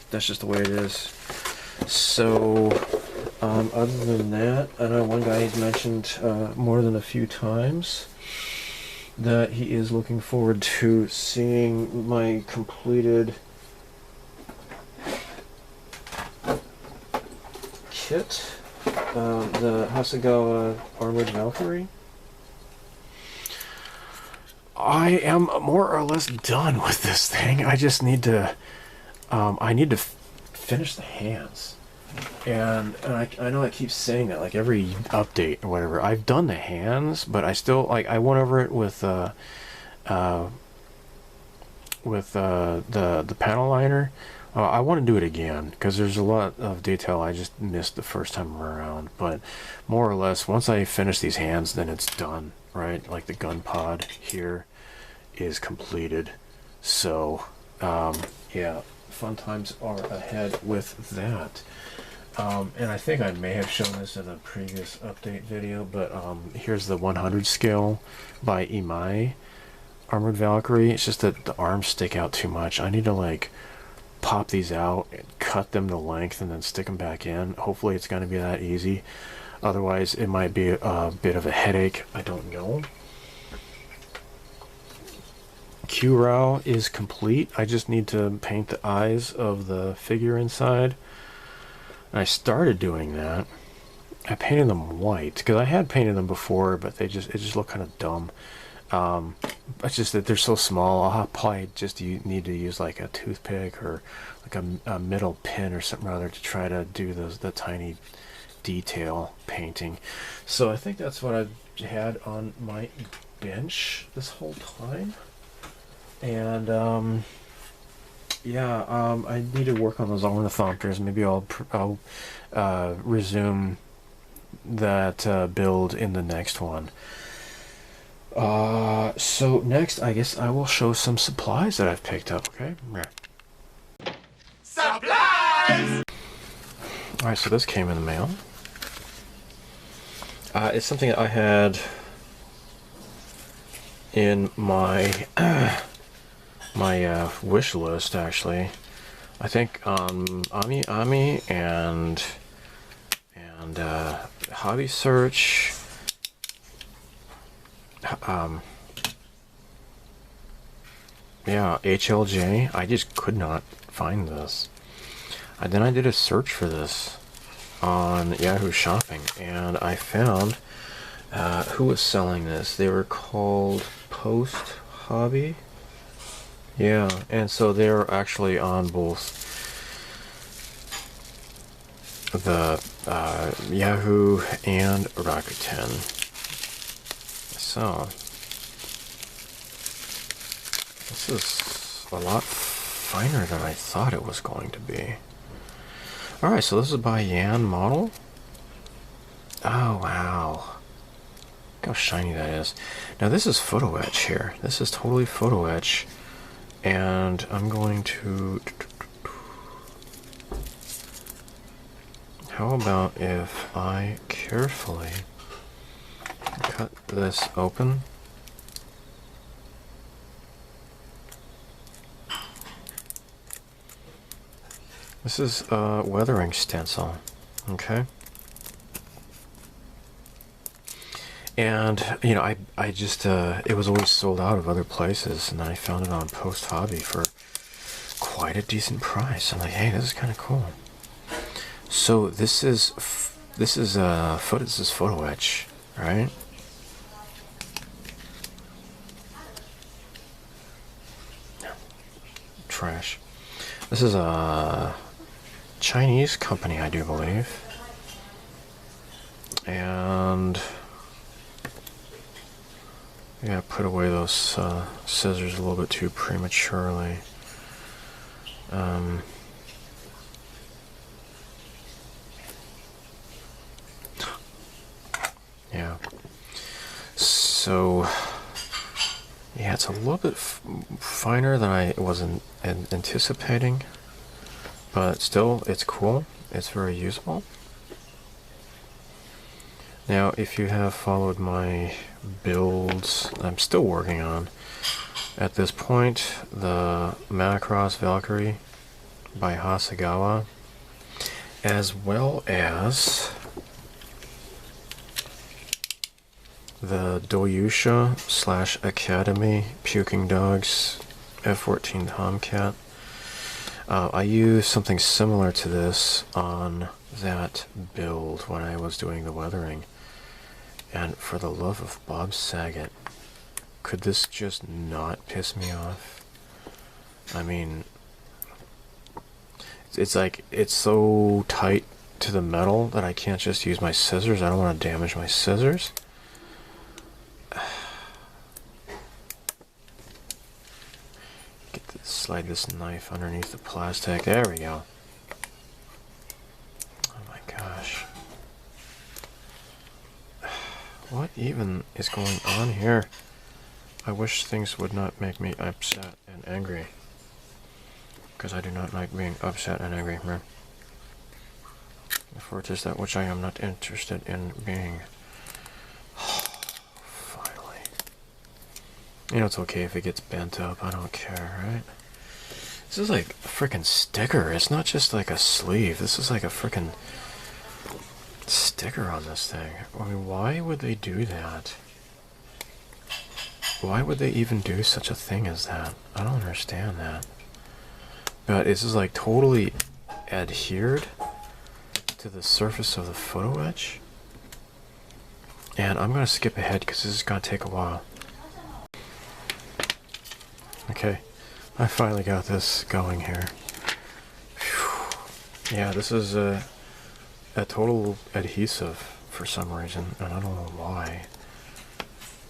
That's just the way it is. So, other than that, I know one guy has mentioned more than a few times that he is looking forward to seeing my completed kit, the Hasegawa Armored Valkyrie. I am more or less done with this thing. I just need to, finish the hands, and I know I keep saying that like every update or whatever. I've done the hands, but I still I went over it with the panel liner. I want to do it again because there's a lot of detail I just missed the first time around. But more or less, once I finish these hands, then it's done, right? Like the gun pod here is completed. So yeah, fun times are ahead with that. And I think I may have shown this in a previous update video, but here's the 100 scale by Imai Armored Valkyrie. It's just that the arms stick out too much. I need to like pop these out and cut them to length and then stick them back in. Hopefully it's going to be that easy. Otherwise it might be a bit of a headache. I don't know. Q-Rao is complete. I just need to paint the eyes of the figure inside. I started doing that. I painted them white because I had painted them before, but it just looked kind of dumb. It's just that they're so small. I'll probably just need to use like a toothpick or like a middle pin or something or other to try to do the tiny detail painting. So I think that's what I've had on my bench this whole time. And yeah, I need to work on those ornithopters. Maybe I'll resume that build in the next one. So next, I guess I will show some supplies that I've picked up. Okay. Supplies. All right. So this came in the mail. It's something that I had in my my wish list, actually. I think Ami and Hobby Search. Yeah, HLJ. I just could not find this. And then I did a search for this on Yahoo Shopping, and I found who was selling this. They were called Post Hobby. Yeah, and so they're actually on both the Yahoo and Rakuten. So this is a lot finer than I thought it was going to be. Alright, so this is by Yan Model. Oh wow. Look how shiny that is. Now this is photo etch here. This is totally photo etch. And I'm going to... How about if I carefully cut this open? This is a weathering stencil, okay? And, you know, I just, it was always sold out of other places, and then I found it on Post Hobby for quite a decent price. I'm like, hey, this is kind of cool. So this is This is photo etch, right? Trash. This is a Chinese company, I do believe. And yeah, put away those scissors a little bit too prematurely. Yeah. So yeah, it's a little bit finer than I was anticipating, but still, it's cool. It's very usable. Now, if you have followed my builds, I'm still working on, at this point, the Macross Valkyrie by Hasegawa, as well as the Doyusha / Academy Puking Dogs F-14 Tomcat. I used something similar to this on that build when I was doing the weathering. And for the love of Bob Saget, could this just not piss me off? I mean, it's like, it's so tight to the metal that I can't just use my scissors. I don't want to damage my scissors. Slide this knife underneath the plastic. There we go. Oh my gosh. What even is going on here? I wish things would not make me upset and angry. Because I do not like being upset and angry, man. For it is that which I am not interested in being. Finally. You know, it's okay if it gets bent up. I don't care, right? This is like a freaking sticker. It's not just like a sleeve. This is like a freaking sticker on this thing. I mean, why would they do that? Why would they even do such a thing as that? I don't understand that. But this is like totally adhered to the surface of the photo etch. And I'm going to skip ahead because this is going to take a while. Okay. I finally got this going here. Whew. Yeah, this is a total adhesive for some reason, and I don't know why.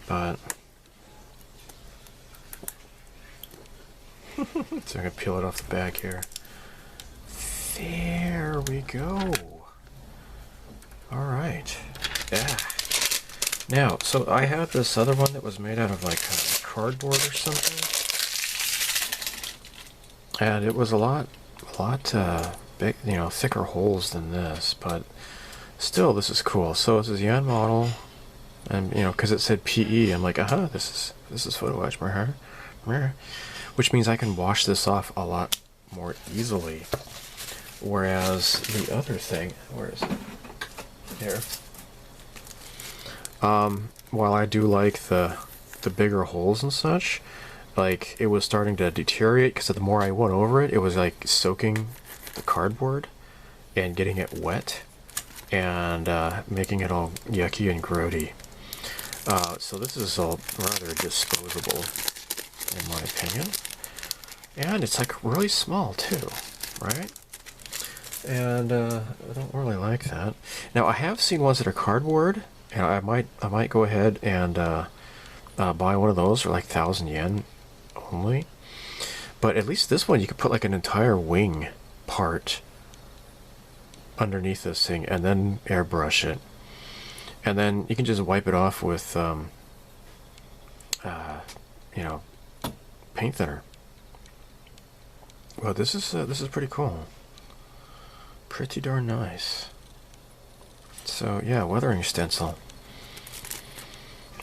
But so I'm gonna peel it off the back here. There we go. All right. Yeah. Now, so I had this other one that was made out of like cardboard or something. And it was a lot big, you know, thicker holes than this, but still, this is cool. So this is Yan model, and you know, because it said PE, I'm like, this is photo etch, which means I can wash this off a lot more easily. Whereas the other thing, where is it? Here. While I do like the bigger holes and such. Like, it was starting to deteriorate because the more I went over it, it was like soaking the cardboard and getting it wet and making it all yucky and grody. So this is all rather disposable, in my opinion. And it's like really small too, right? And I don't really like that. Now, I have seen ones that are cardboard, and I might go ahead and buy one of those for like 1,000 yen. Only, but at least this one you could put like an entire wing part underneath this thing and then airbrush it, and then you can just wipe it off with you know, paint thinner. Well, this is pretty cool, pretty darn nice. So yeah, weathering stencil.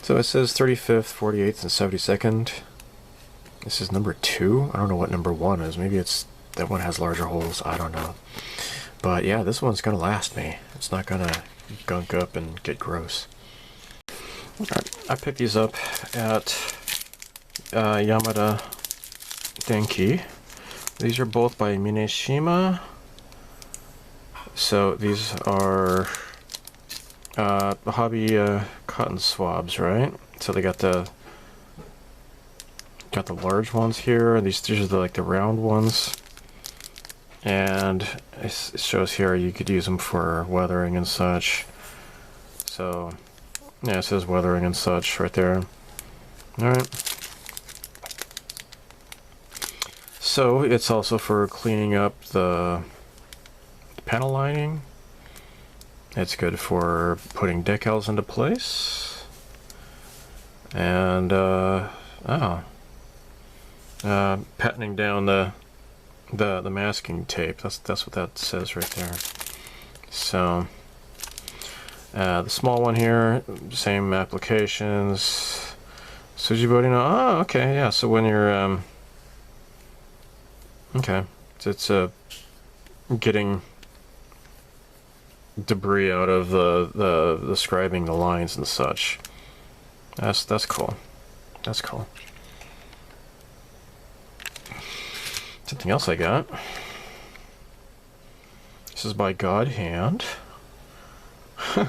So it says 35th, 48th, and 72nd. This is number 2. I don't know what number 1 is. Maybe it's that one has larger holes. I don't know. But yeah, this one's gonna last me. It's not gonna gunk up and get gross. I picked these up at Yamada Denki. These are both by Mineshima. So these are Hobby cotton swabs, right? So they got the large ones here. These are the, like the round ones, and it shows here you could use them for weathering and such. So yeah, it says weathering and such right there. All right. So it's also for cleaning up the panel lining. It's good for putting decals into place. And pattening down the masking tape. That's what that says right there. So the small one here, same applications. Sujibori no. Oh, okay, yeah. So when you're okay, it's getting debris out of the scribing the lines and such. That's cool. That's cool. Something else I got. This is by God Hand.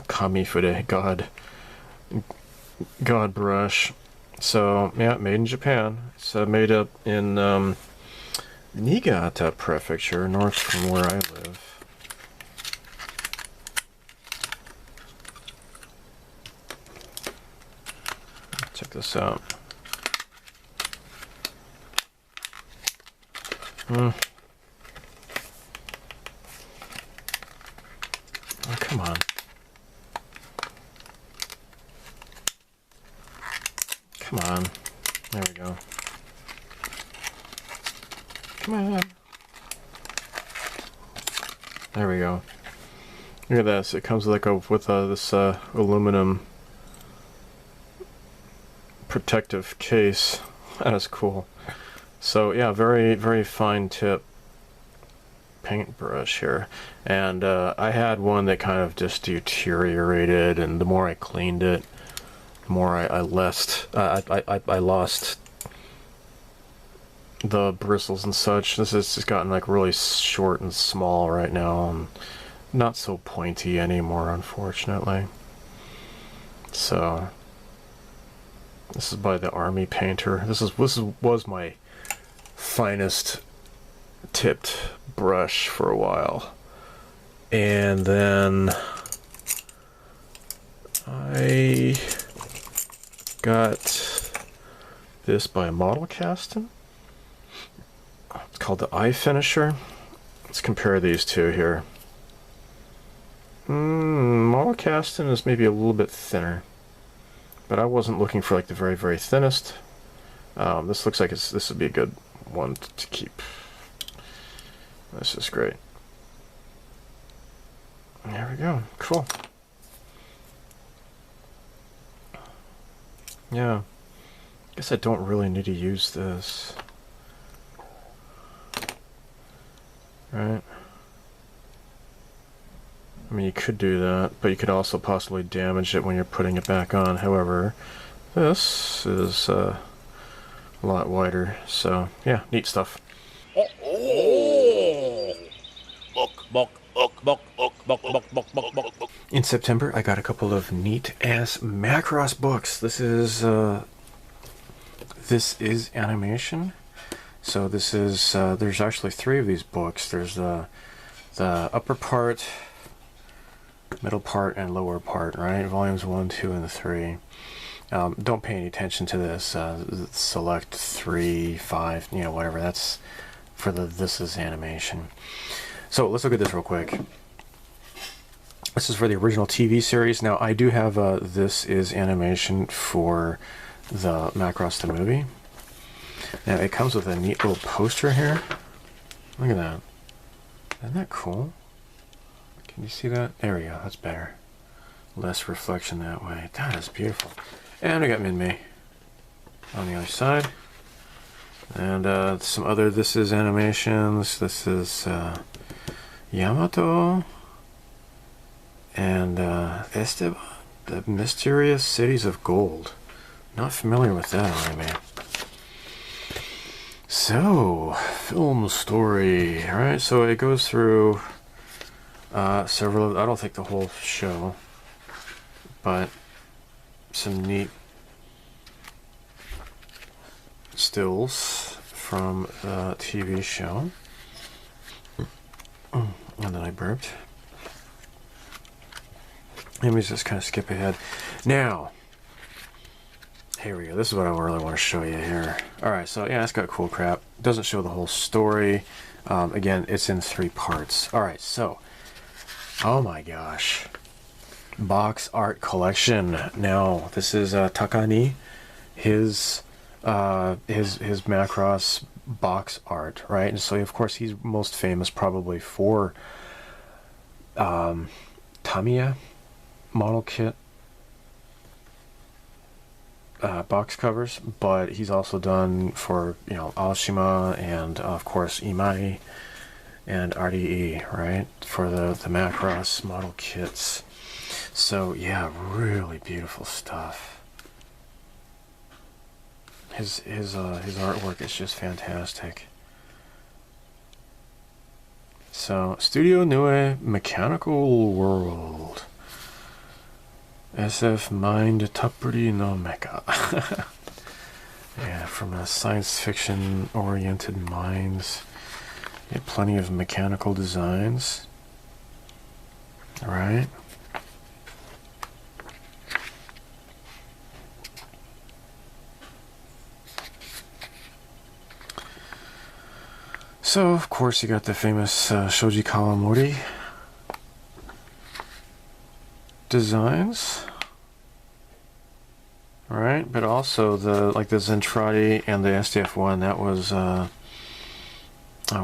Kami Fude, God brush. So yeah, made in Japan. It's made up in Niigata Prefecture, north from where I live. Check this out. Oh, come on. Come on. There we go. Come on. There we go. Look at this. It comes with this aluminum protective case. That is cool. So yeah, very, very fine tip paintbrush here. And I had one that kind of just deteriorated, and the more I cleaned it, the more I lost the bristles and such. This has just gotten like really short and small right now, and not so pointy anymore, unfortunately. So this is by the Army Painter. This was my finest tipped brush for a while, and then I got this by Model Casting. It's called the Eye Finisher. Let's compare these two here. Model Casting is maybe a little bit thinner, but I wasn't looking for like the very, very thinnest. This looks like this would be a good one to keep. This is great. There we go. Cool. Yeah. Guess I don't really need to use this. Right? I mean, you could do that, but you could also possibly damage it when you're putting it back on. However, this is a lot wider, so yeah, neat stuff. In September, I got a couple of neat-ass Macross books. This is animation. So this is there's actually 3 of these books. There's the upper part, middle part, and lower part, right? Volumes 1, 2, and 3. Don't pay any attention to this. Select 3, 5, you know, whatever. That's for this is animation. So let's look at this real quick. This is for the original TV series. Now I do have this is animation for the Macross the movie. Now it comes with a neat little poster here. Look at that. Isn't that cool? Can you see that? There we go. That's better. Less reflection that way. That is beautiful. And we got Minmei on the other side. And some other this is animations. This is Yamato and Esteban, the Mysterious Cities of Gold. Not familiar with that anime. So, film story. Alright, so it goes through several of, I don't think the whole show. but some neat stills from the TV show. And then I burped. Let me just kind of skip ahead. Now, here we go. This is what I really want to show you here. Alright, so yeah, it's got cool crap. Doesn't show the whole story. Again, it's in 3 parts. Alright, so, oh my gosh. Box art collection. Now, this is Takani, his Macross box art, right? And so, of course, he's most famous probably for Tamiya model kit box covers, but he's also done for, you know, Aoshima and of course Imai and RDE, right, for the Macross model kits. So yeah, really beautiful stuff. His artwork is just fantastic. So Studio Nue Mechanical World. SF Mind Tappuri no Mecha. Yeah, from a science fiction oriented minds. Yeah, plenty of mechanical designs. Alright. So, of course, you got the famous Shoji Kawamori designs, right? But also the Zentradi and the SDF one. That was oh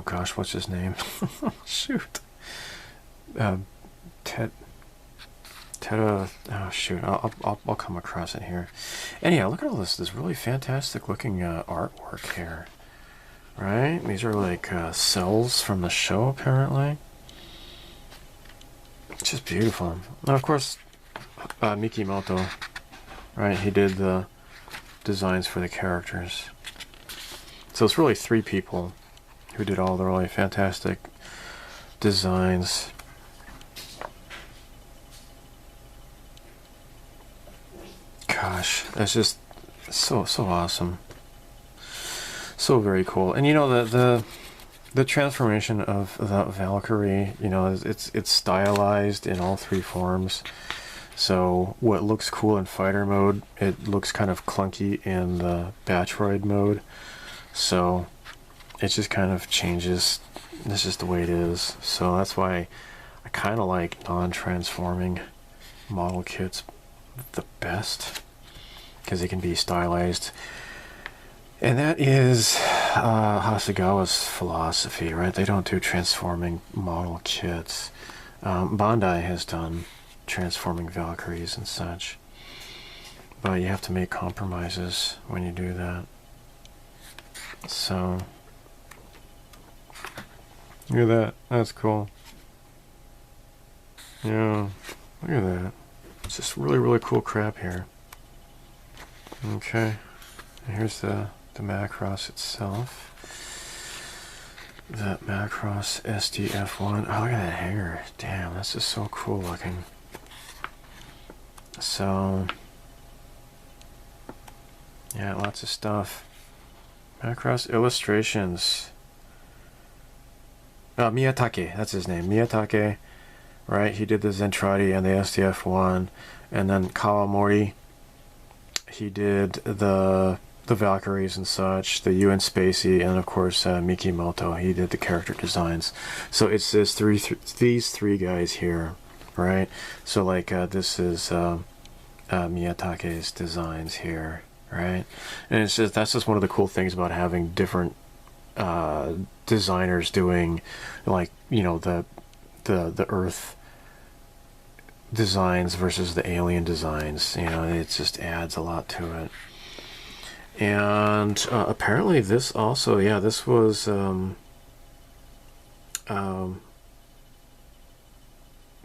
gosh, what's his name? Shoot, Ted. Oh shoot, I'll come across it here. And yeah, look at all this really fantastic looking artwork here, right? These are like cells from the show apparently. It's just beautiful. And of course, Mikimoto, right? He did the designs for the characters. So it's really 3 people who did all the really fantastic designs. Gosh, that's just so awesome. So very cool. And you know, the transformation of the Valkyrie, you know, it's stylized in all 3 forms. So what looks cool in fighter mode, it looks kind of clunky in the Batroid mode. So it just kind of changes. That's just the way it is. So that's why I kind of like non-transforming model kits the best, because they can be stylized. And that is Hasegawa's philosophy, right? They don't do transforming model kits. Bandai has done transforming Valkyries and such, but you have to make compromises when you do that. So look at that. That's cool. Yeah, look at that. It's just really cool crap here. Okay, and here's the Macross itself. That Macross SDF1. Oh, look at that hanger. Damn, that's just so cool looking. So, yeah, lots of stuff. Macross illustrations. Miyatake, that's his name. Miyatake, right? He did the Zentradi and the SDF1. And then Kawamori, he did the Valkyries and such, the UN Spacey, and of course Mikimoto. He did the character designs. So it's these three guys here, right? So like this is Miyatake's designs here, right? And it's just, that's just one of the cool things about having different designers doing, like, you know, the Earth designs versus the alien designs. You know, it just adds a lot to it. And apparently this also, yeah, this was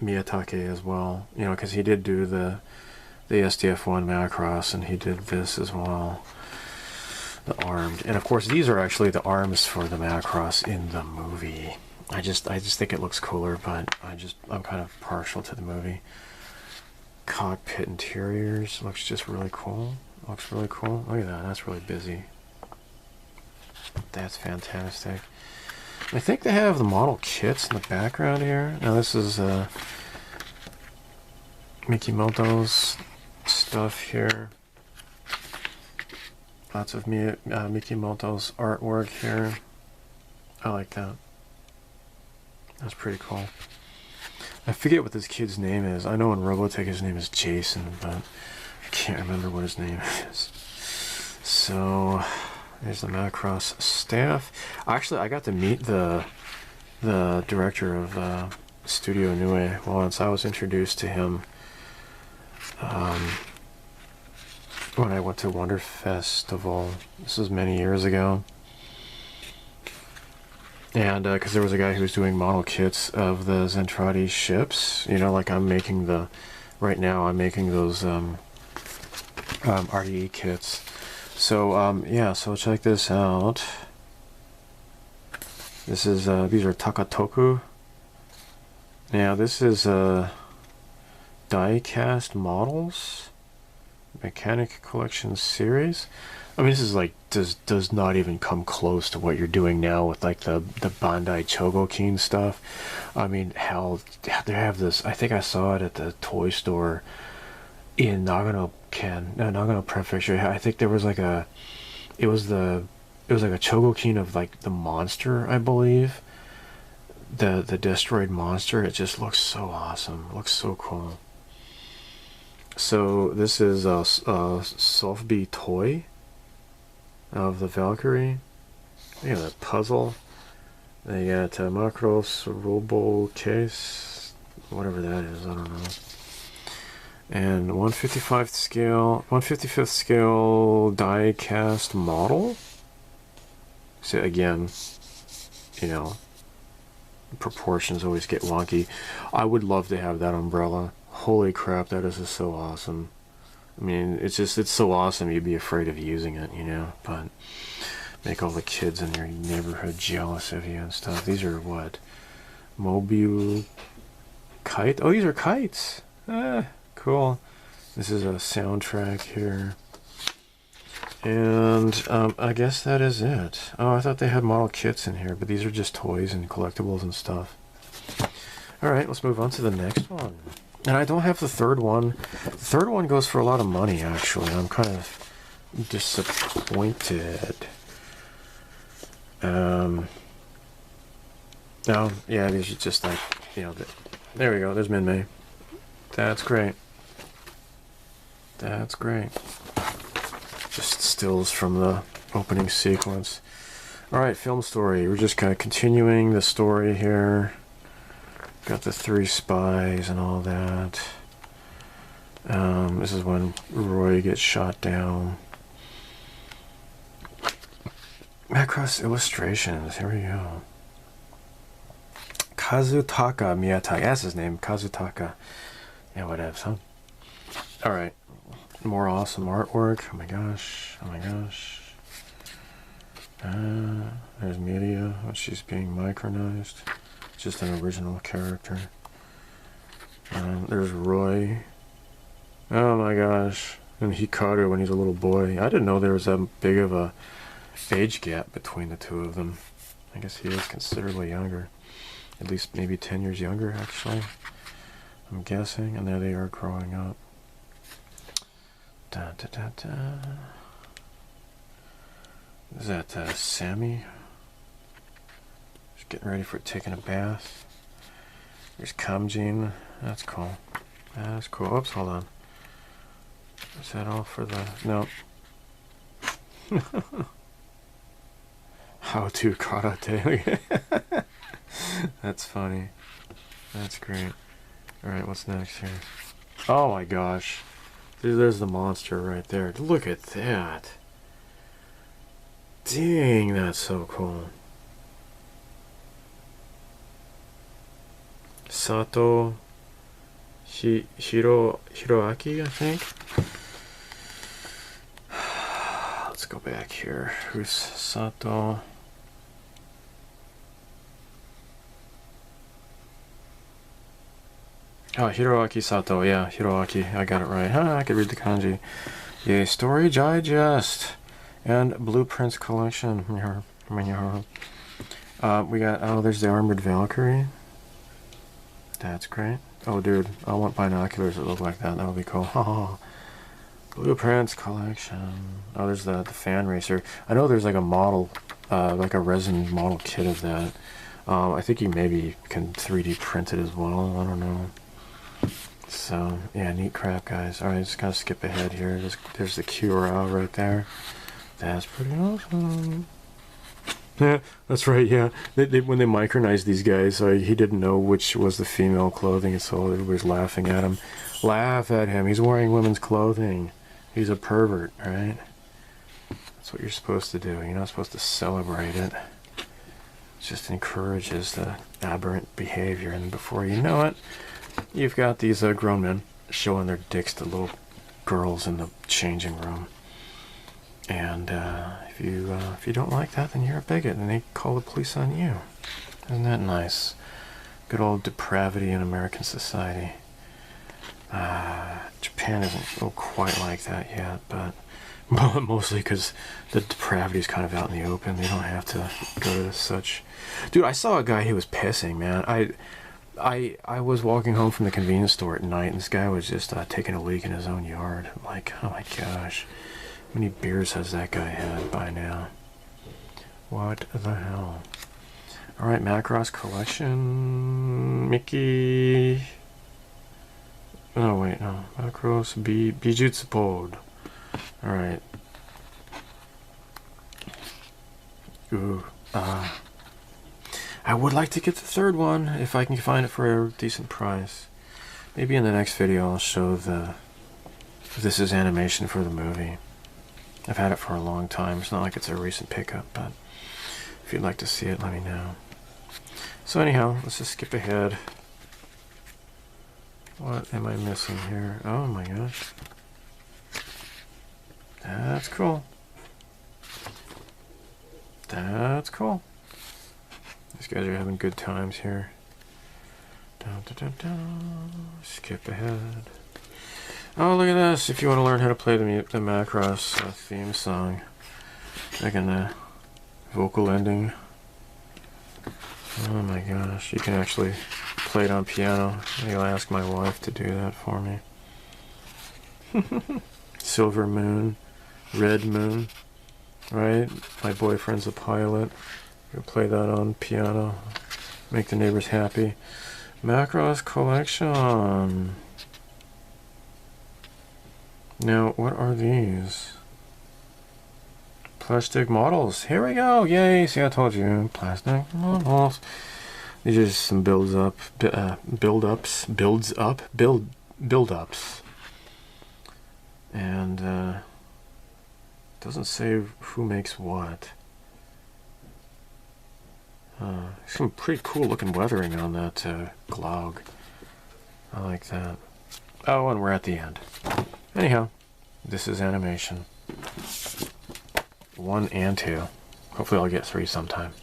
Miyatake as well, you know, because he did do the SDF1 Macross, and he did this as well, the armed. And of course these are actually the arms for the Macross in the movie. I just think it looks cooler, but I'm kind of partial to the movie. cockpit interiors. Looks just really cool. Looks really cool. Look at that. That's really busy. That's fantastic. I think they have the model kits in the background here. Now this is Mickey Moto's stuff here. Lots of Mickey Moto's artwork here. I like that. That's pretty cool. I forget what this kid's name is. I know in Robotech his name is Jason, but I can't remember what his name is. So there's the Macross staff. Actually, I got to meet the director of Studio Nue once. I was introduced to him when I went to Wonder Festival. This was many years ago. And because there was a guy who was doing model kits of the Zentradi ships, you know, like I'm making right now I'm making those RDE kits. So yeah, so check this out. This is these are Takatoku. Now this is die cast models, Mechanic Collection series. I mean, this is like does not even come close to what you're doing now with like the Bandai Chogokin stuff. I mean, hell, they have this. I think I saw it at the toy store in Nagano Prefecture. I think there was like it was like a Chogokin of like the monster, I believe. The destroyed monster. It just looks so awesome. It looks so cool. So this is a sofubi toy of the Valkyrie. Look at that puzzle. They got Macross Robo case, whatever that is, I don't know. And 155th scale, 155th scale die cast model. So again, you know, proportions always get wonky. I would love to have that umbrella. Holy crap, that is just so awesome. I mean, it's so awesome you'd be afraid of using it, you know, but make all the kids in your neighborhood jealous of you and stuff. These are what? Mobile kite? Oh, these are kites. Ah, cool. This is a soundtrack here. And I guess that is it. Oh, I thought they had model kits in here, but these are just toys and collectibles and stuff. Alright, let's move on to the next one. And I don't have the third one. The third one goes for a lot of money, actually. I'm kind of disappointed. No, yeah, these are just like, you know, there we go. There's Minmay. That's great. That's great. Just stills from the opening sequence. Alright, film story. We're just kind of continuing the story here. Got the 3 spies and all that. This is when Roy gets shot down. Macross illustrations. Here we go. Kazutaka Miyatai. That's his name. Kazutaka. Yeah, whatever, huh? Alright. More awesome artwork. Oh my gosh. Oh my gosh. There's Media. She's being micronized. Just an original character. There's Roy. Oh my gosh. And he caught her when he's a little boy. I didn't know there was that big of a age gap between the two of them. I guess he is considerably younger. At least maybe 10 years younger, actually. I'm guessing. And there they are growing up. Da, da, da, da. Is that Sammy? Just getting ready for taking a bath. There's Kamjin. That's cool. That's cool. Oops, hold on. Is that all for the... No. How to karate. That's funny. That's great. Alright, what's next here? Oh my gosh. There's the monster right there. Look at that. Dang, that's so cool. Sato Hiroaki, I think. Let's go back here. Who's Sato? Oh, Hiroaki Sato. Yeah, Hiroaki. I got it right. Huh, I could read the kanji. Yay, Story Digest and Blueprints Collection. We got, oh, there's the Armored Valkyrie. That's great. Oh, dude, I want binoculars that look like that. That would be cool. Blueprints Collection. Oh, there's the fan racer. I know there's like a model, like a resin model kit of that. I think you maybe can 3D print it as well. I don't know. So, yeah, neat crap, guys. Alright, just gotta skip ahead here. There's the QRL right there. That's pretty awesome. Yeah, that's right, yeah. When they micronized these guys, he didn't know which was the female clothing, and so everybody's laughing at him. Laugh at him. He's wearing women's clothing. He's a pervert, right? That's what you're supposed to do. You're not supposed to celebrate it. It just encourages the aberrant behavior, and before you know it, you've got these grown men showing their dicks to little girls in the changing room. And if you don't like that, then you're a bigot, and they call the police on you. Isn't that nice? Good old depravity in American society. Japan isn't quite like that yet, but mostly because the depravity is kind of out in the open. They don't have to go to such. Dude, I saw a guy who was pissing, man. I was walking home from the convenience store at night, and this guy was just taking a leak in his own yard. I'm like, oh my gosh. How many beers has that guy had by now? What the hell? Alright, Macross collection. Mickey. Oh, wait, no. Macross Bijutsu Pod. Alright. Ooh. I would like to get the third one if I can find it for a decent price. Maybe in the next video I'll show this is animation for the movie. I've had it for a long time. It's not like it's a recent pickup, but if you'd like to see it, let me know. So anyhow, let's just skip ahead. What am I missing here? Oh my gosh. That's cool. That's cool. These guys are having good times here. Dun, dun, dun, dun. Skip ahead. Oh, look at this. If you want to learn how to play the Macross theme song, like in the vocal ending. Oh my gosh. You can actually play it on piano. Maybe I'll ask my wife to do that for me. Silver Moon, Red Moon, right? My boyfriend's a pilot. You'll play that on piano. Make the neighbors happy. Macross collection. Now, what are these? Plastic models. Here we go. Yay. See, I told you. Plastic models. These are just some build-ups. And, doesn't say who makes what. Some pretty cool looking weathering on that Glog. I like that. Oh, and we're at the end. Anyhow, this is animation. 1 and 2. Hopefully I'll get 3 sometime.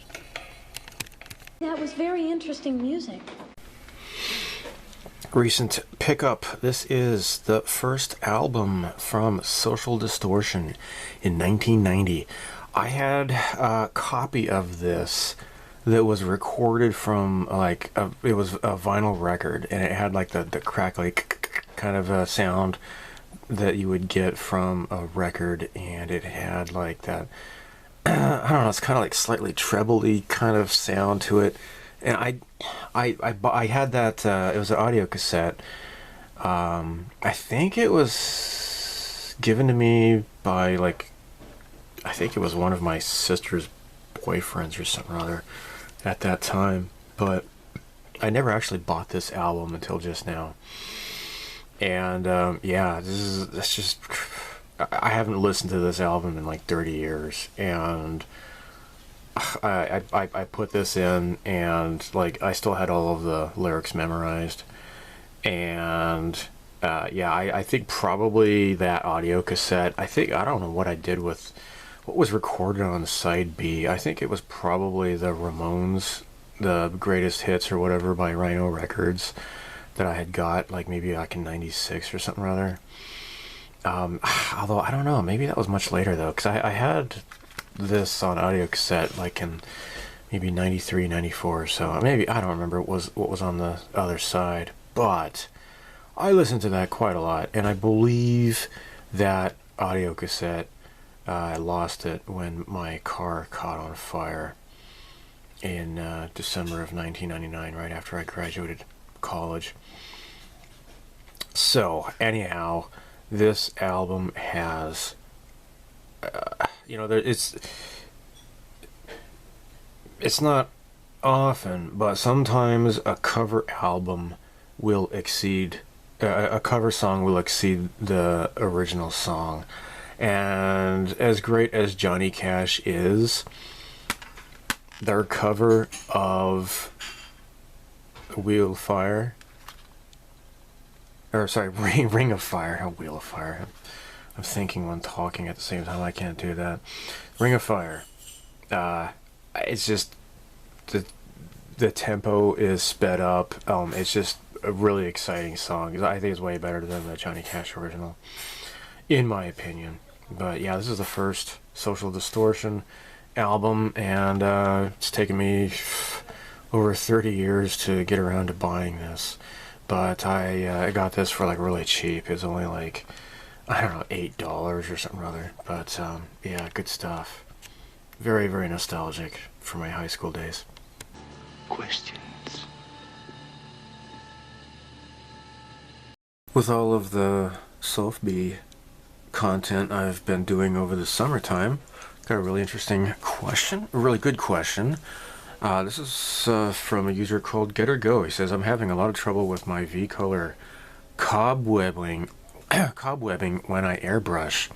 That was very interesting music. Recent pickup. This is the first album from Social Distortion in 1990. I had a copy of this that was recorded from it was a vinyl record, and it had like the crackly kind of a sound that you would get from a record, and it had like that I don't know, it's kind of like slightly treble-y kind of sound to it. And I had that it was an audio cassette. I think it was given to me by I think it was one of my sister's boyfriends or something or other at that time, but I never actually bought this album until just now. And yeah, that's just, I haven't listened to this album in like 30 years, and I put this in, and like I still had all of the lyrics memorized. And yeah, I think probably that audio cassette, I don't know what I did with what was recorded on side B. I think it was probably the Ramones, the greatest hits or whatever by Rhino Records that I had got, like maybe like in 96 or something rather. Although I don't know, maybe that was much later though, because I had this on audio cassette like in maybe 93, 94 or so. Maybe, I don't remember what was on the other side, but I listened to that quite a lot, and I believe that audio cassette, I lost it when my car caught on fire in December of 1999, right after I graduated college. So, anyhow, this album has, it's not often, but sometimes a cover album will exceed, a cover song will exceed the original song. And as great as Johnny Cash is, their cover of Wheel of Fire, or sorry, Ring of Fire, not Wheel of Fire. I'm thinking when talking at the same time. I can't do that. Ring of Fire. It's just the tempo is sped up. It's just a really exciting song. I think it's way better than the Johnny Cash original, in my opinion. But yeah, this is the first Social Distortion album, and it's taken me over 30 years to get around to buying this. But I got this for like really cheap. It was only like, I don't know, $8 or something or other. But yeah, good stuff. Very, very nostalgic for my high school days. Questions? With all of the sofubi content I've been doing over the summertime, got a really interesting question, a really good question. This is from a user called Get or Go. He says, I'm having a lot of trouble with my V-color cobwebbing when I airbrush.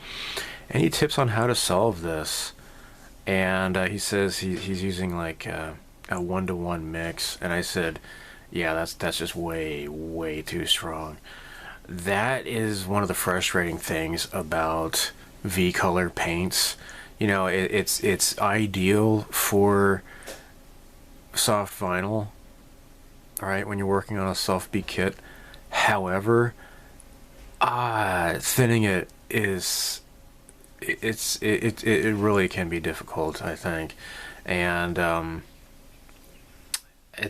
Any tips on how to solve this? And he says he's using like a 1-to-1 mix, and I said, yeah, that's just way too strong. That is one of the frustrating things about V-color paints. You know, it's ideal for soft vinyl, right, when you're working on a soft-B kit. However, thinning it is, it really can be difficult, I think. And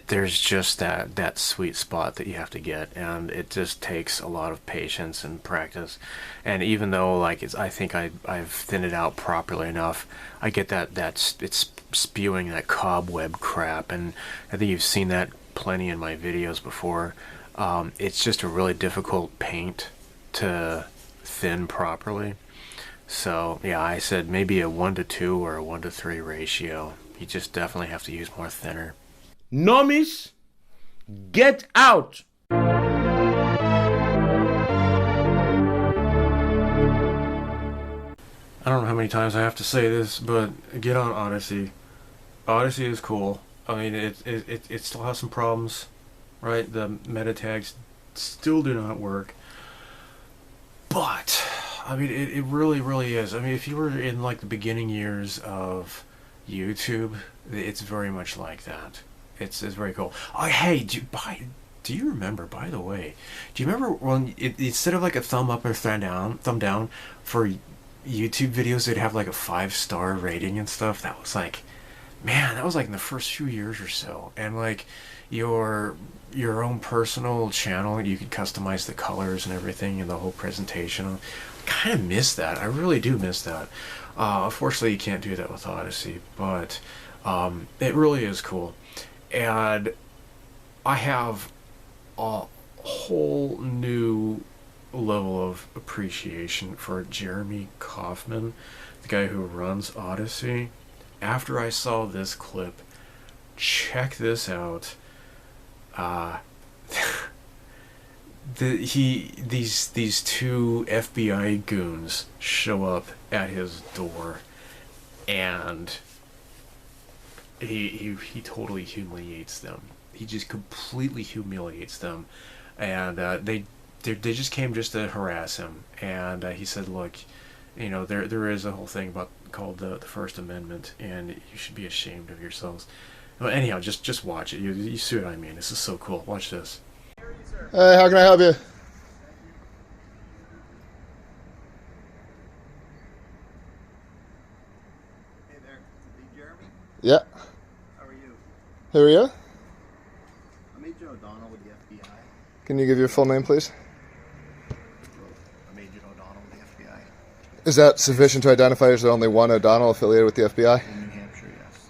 there's just that sweet spot that you have to get, and it just takes a lot of patience and practice. And even though like I think I've thinned it out properly enough, I get that it's spewing that cobweb crap, and I think you've seen that plenty in my videos before. It's just a really difficult paint to thin properly. So yeah, I said maybe a 1-to-2 or a 1-to-3 ratio. You just definitely have to use more thinner. Normies, get out! I don't know how many times I have to say this, but get on Odyssey. Odyssey is cool. I mean, it still has some problems, right? The meta tags still do not work. But, I mean, it really is. I mean, if you were in like the beginning years of YouTube, it's very much like that. It's very cool. Oh, hey, do you remember, by the way, do you remember when instead of like a thumb up or thumb down for YouTube videos, they'd have like a 5-star rating and stuff? That was like, man, that was like in the first few years or so. And like your own personal channel, you could customize the colors and everything and the whole presentation. I kind of miss that. I really do miss that. Unfortunately, you can't do that with Odyssey, but it really is cool. And I have a whole new level of appreciation for Jeremy Kaufman, the guy who runs Odyssey. After I saw this clip, check this out. These two FBI goons show up at his door, and he totally humiliates them. He just completely humiliates them, and they just came just to harass him. And he said, look, you know, there is a whole thing called the First Amendment, and you should be ashamed of yourselves. Well, anyhow, just watch it. You see what I mean. This is so cool. Watch this. Areas are Hey, how can I help you? Hey there, is it Jeremy? Yeah. How are you? Who are you? I'm Agent O'Donnell with the FBI. Can you give your full name, please? I'm Agent O'Donnell with the FBI. Is that sufficient to identify as the only one O'Donnell affiliated with the FBI? In New Hampshire, yes.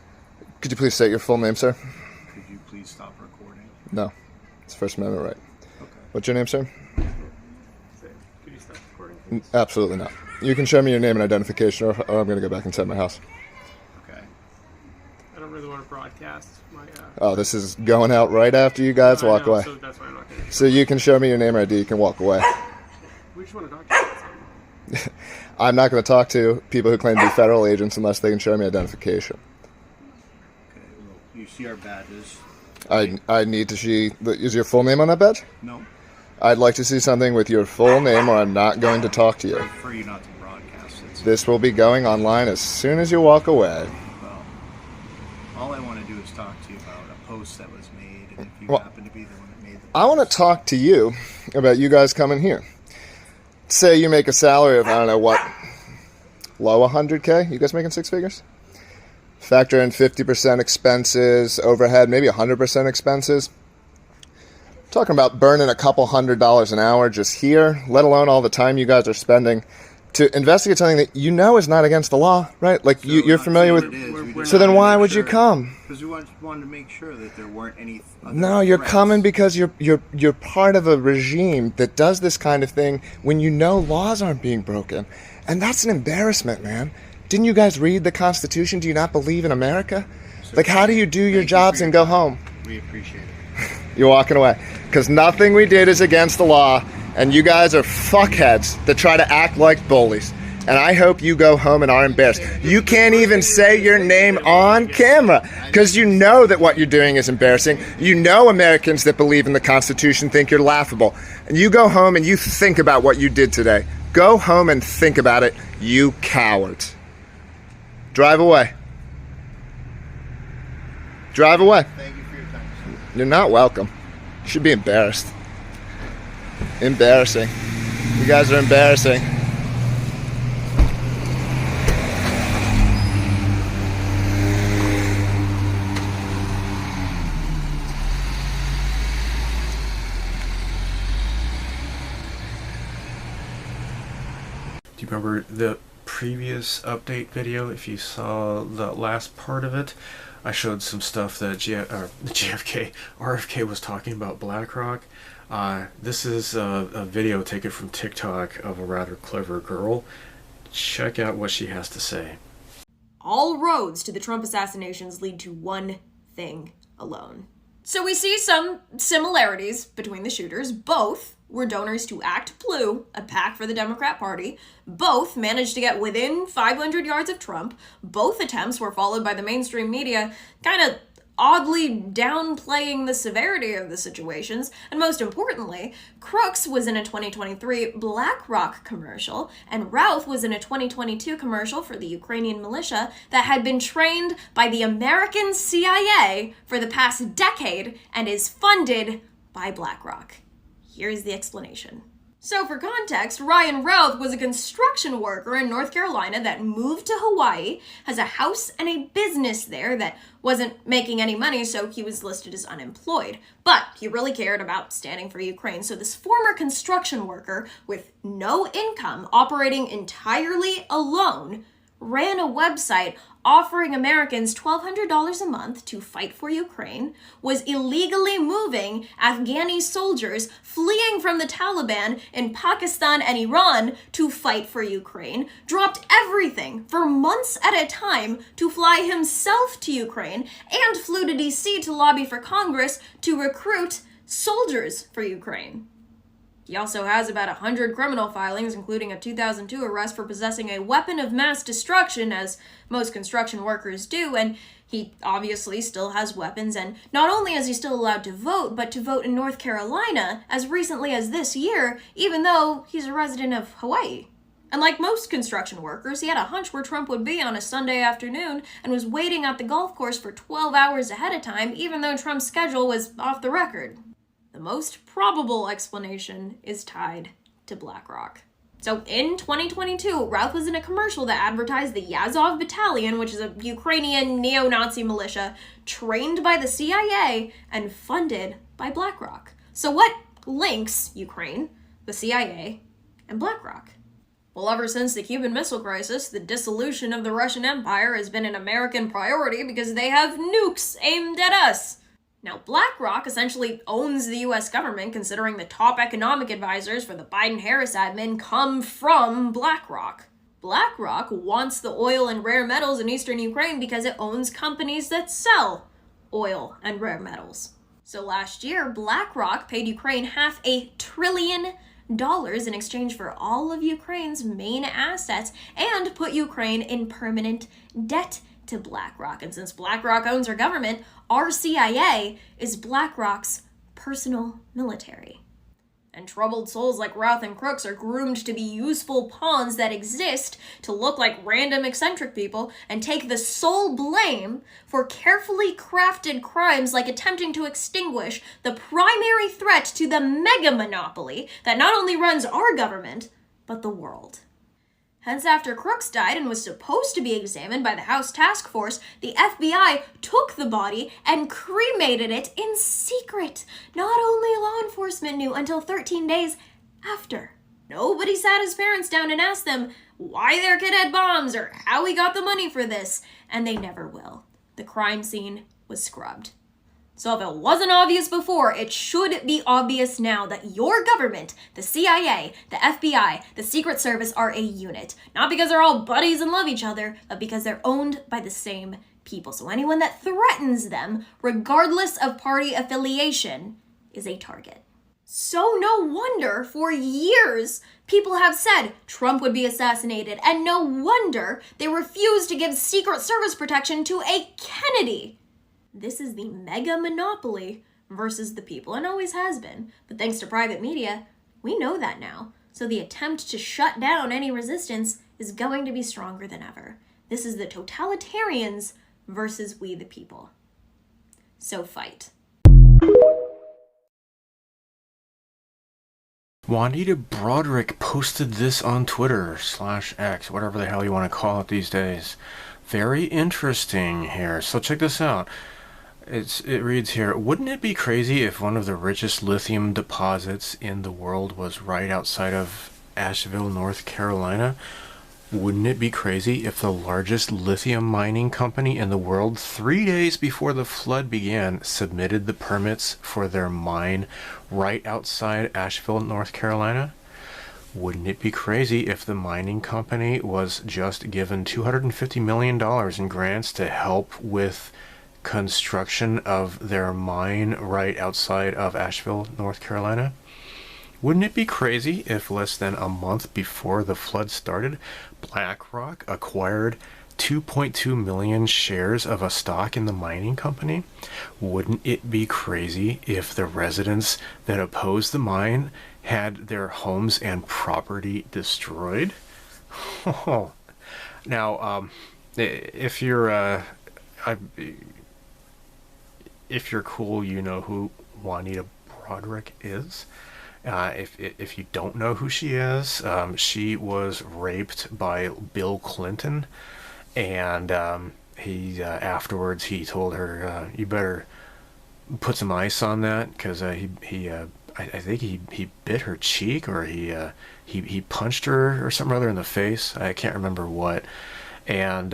Could you please state your full name, sir? Could you please stop recording? No. It's First Amendment right. Okay. What's your name, sir? Could you stop recording? Absolutely not. You can show me your name and identification, or I'm going to go back inside my house. Okay. I don't really want to broadcast my. Oh, this is going out right after you guys walk away. So that's why I'm not going to. So you can show me your name or ID, you can walk away. We just want to talk about something. I'm not going to talk to people who claim to be federal agents unless they can show me identification. Okay, well, you see our badges. I need to see... Is your full name on that badge? No. I'd like to see something with your full name or I'm not going to talk to I you. prefer you not to broadcast it. This will be going online as soon as you walk away. Well, all I want to do is talk to you about a post that was made, and if you Well, happen to be the one that made the post. I want to talk to you about you guys coming here. Say you make a salary of, I don't know what, low 100K? You guys making six figures? Factor in 50% expenses, overhead, maybe 100% expenses. Talking about burning a couple $100 an hour just here, let alone all the time you guys are spending to investigate something that you know is not against the law, right? Like you're familiar with. So then why would you come? Because we wanted to make sure that there weren't any. No, you're coming because you're part of a regime that does this kind of thing when you know laws aren't being broken, and that's an embarrassment, man. Didn't you guys read the Constitution? Do you not believe in America? Like, how do you do your jobs and go home? We appreciate it. You're walking away. Because nothing we did is against the law, and you guys are fuckheads that try to act like bullies. And I hope you go home and are embarrassed. You can't even say your name on camera because you know that what you're doing is embarrassing. You know Americans that believe in the Constitution think you're laughable. And you go home and you think about what you did today. Go home and think about it, you cowards. Drive away. Drive away. Thank you for your time. You're not welcome. You should be embarrassed. Embarrassing. You guys are embarrassing. Do you remember the previous update video? If you saw the last part of it, I showed some stuff that RFK was talking about BlackRock. This is a video taken from TikTok of a rather clever girl. Check out what she has to say. All roads to the Trump assassinations lead to one thing alone. So we see some similarities between the shooters. Both were donors to ACT Blue, a PAC for the Democrat Party. Both managed to get within 500 yards of Trump. Both attempts were followed by the mainstream media kind of oddly downplaying the severity of the situations. And most importantly, Crooks was in a 2023 BlackRock commercial, and Routh was in a 2022 commercial for the Ukrainian militia that had been trained by the American CIA for the past decade and is funded by BlackRock. Here's the explanation. So for context, Ryan Routh was a construction worker in North Carolina that moved to Hawaii, has a house and a business there that wasn't making any money, so he was listed as unemployed. But he really cared about standing for Ukraine, so this former construction worker with no income, operating entirely alone, ran a website offering Americans $1,200 a month to fight for Ukraine, was illegally moving Afghani soldiers fleeing from the Taliban in Pakistan and Iran to fight for Ukraine, dropped everything for months at a time to fly himself to Ukraine, and flew to DC to lobby for Congress to recruit soldiers for Ukraine. He also has about 100 criminal filings, including a 2002 arrest for possessing a weapon of mass destruction, as most construction workers do, and he obviously still has weapons, and not only is he still allowed to vote, but to vote in North Carolina as recently as this year, even though he's a resident of Hawaii. And like most construction workers, he had a hunch where Trump would be on a Sunday afternoon and was waiting at the golf course for 12 hours ahead of time, even though Trump's schedule was off the record. The most probable explanation is tied to BlackRock. So in 2022, Routh was in a commercial that advertised the Yazov Battalion, which is a Ukrainian neo-Nazi militia trained by the CIA and funded by BlackRock. So what links Ukraine, the CIA, and BlackRock? Well, ever since the Cuban Missile Crisis, the dissolution of the Russian Empire has been an American priority because they have nukes aimed at us. Now, BlackRock essentially owns the US government, considering the top economic advisors for the Biden-Harris admin come from BlackRock. BlackRock wants the oil and rare metals in eastern Ukraine because it owns companies that sell oil and rare metals. So last year, BlackRock paid Ukraine $500 billion in exchange for all of Ukraine's main assets and put Ukraine in permanent debt to BlackRock. And since BlackRock owns our government, our CIA is BlackRock's personal military. And troubled souls like Routh and Crooks are groomed to be useful pawns that exist to look like random eccentric people and take the sole blame for carefully crafted crimes like attempting to extinguish the primary threat to the mega monopoly that not only runs our government, but the world. Hence, after Crooks died and was supposed to be examined by the House Task Force, the FBI took the body and cremated it in secret. Not only law enforcement knew until 13 days after. Nobody sat his parents down and asked them why their kid had bombs or how he got the money for this, and they never will. The crime scene was scrubbed. So if it wasn't obvious before, it should be obvious now that your government, the CIA, the FBI, the Secret Service are a unit. Not because they're all buddies and love each other, but because they're owned by the same people. So anyone that threatens them, regardless of party affiliation, is a target. So no wonder for years people have said Trump would be assassinated, and no wonder they refused to give Secret Service protection to a Kennedy. This is the mega monopoly versus the people, and always has been. But thanks to private media, we know that now. So the attempt to shut down any resistance is going to be stronger than ever. This is the totalitarians versus we the people. So fight. Juanita Broderick posted this on Twitter /X, whatever the hell you want to call it these days. Very interesting here. So check this out. It reads here, wouldn't it be crazy if one of the richest lithium deposits in the world was right outside of Asheville, North Carolina? Wouldn't it be crazy if the largest lithium mining company in the world, 3 days before the flood began, submitted the permits for their mine right outside Asheville, North Carolina? Wouldn't it be crazy if the mining company was just given $250 million in grants to help with construction of their mine right outside of Asheville, North Carolina? Wouldn't it be crazy if less than a month before the flood started, BlackRock acquired 2.2 million shares of a stock in the mining company? Wouldn't it be crazy if the residents that opposed the mine had their homes and property destroyed? Now, if you're cool, you know who Juanita Broderick is. If you don't know who she is, she was raped by Bill Clinton, and he afterwards he told her, "You better put some ice on that," because I think he bit her cheek, or he punched her or something or other in the face. I can't remember what. And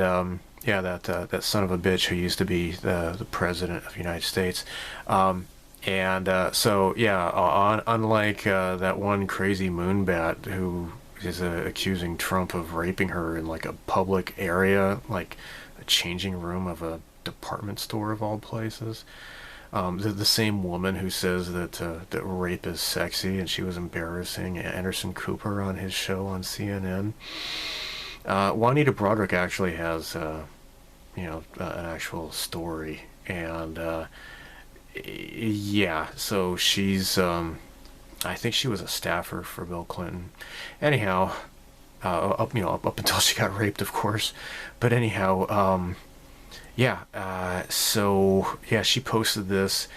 yeah, that son of a bitch who used to be the president of the United States. So yeah, unlike that one crazy moonbat who is accusing Trump of raping her in like a public area, like a changing room of a department store of all places. The same woman who says that rape is sexy and she was embarrassing Anderson Cooper on his show on CNN. Juanita Broderick actually has, an actual story, and yeah, so she's, I think she was a staffer for Bill Clinton. Anyhow, up until she got raped, of course. But anyhow, so yeah, she posted this,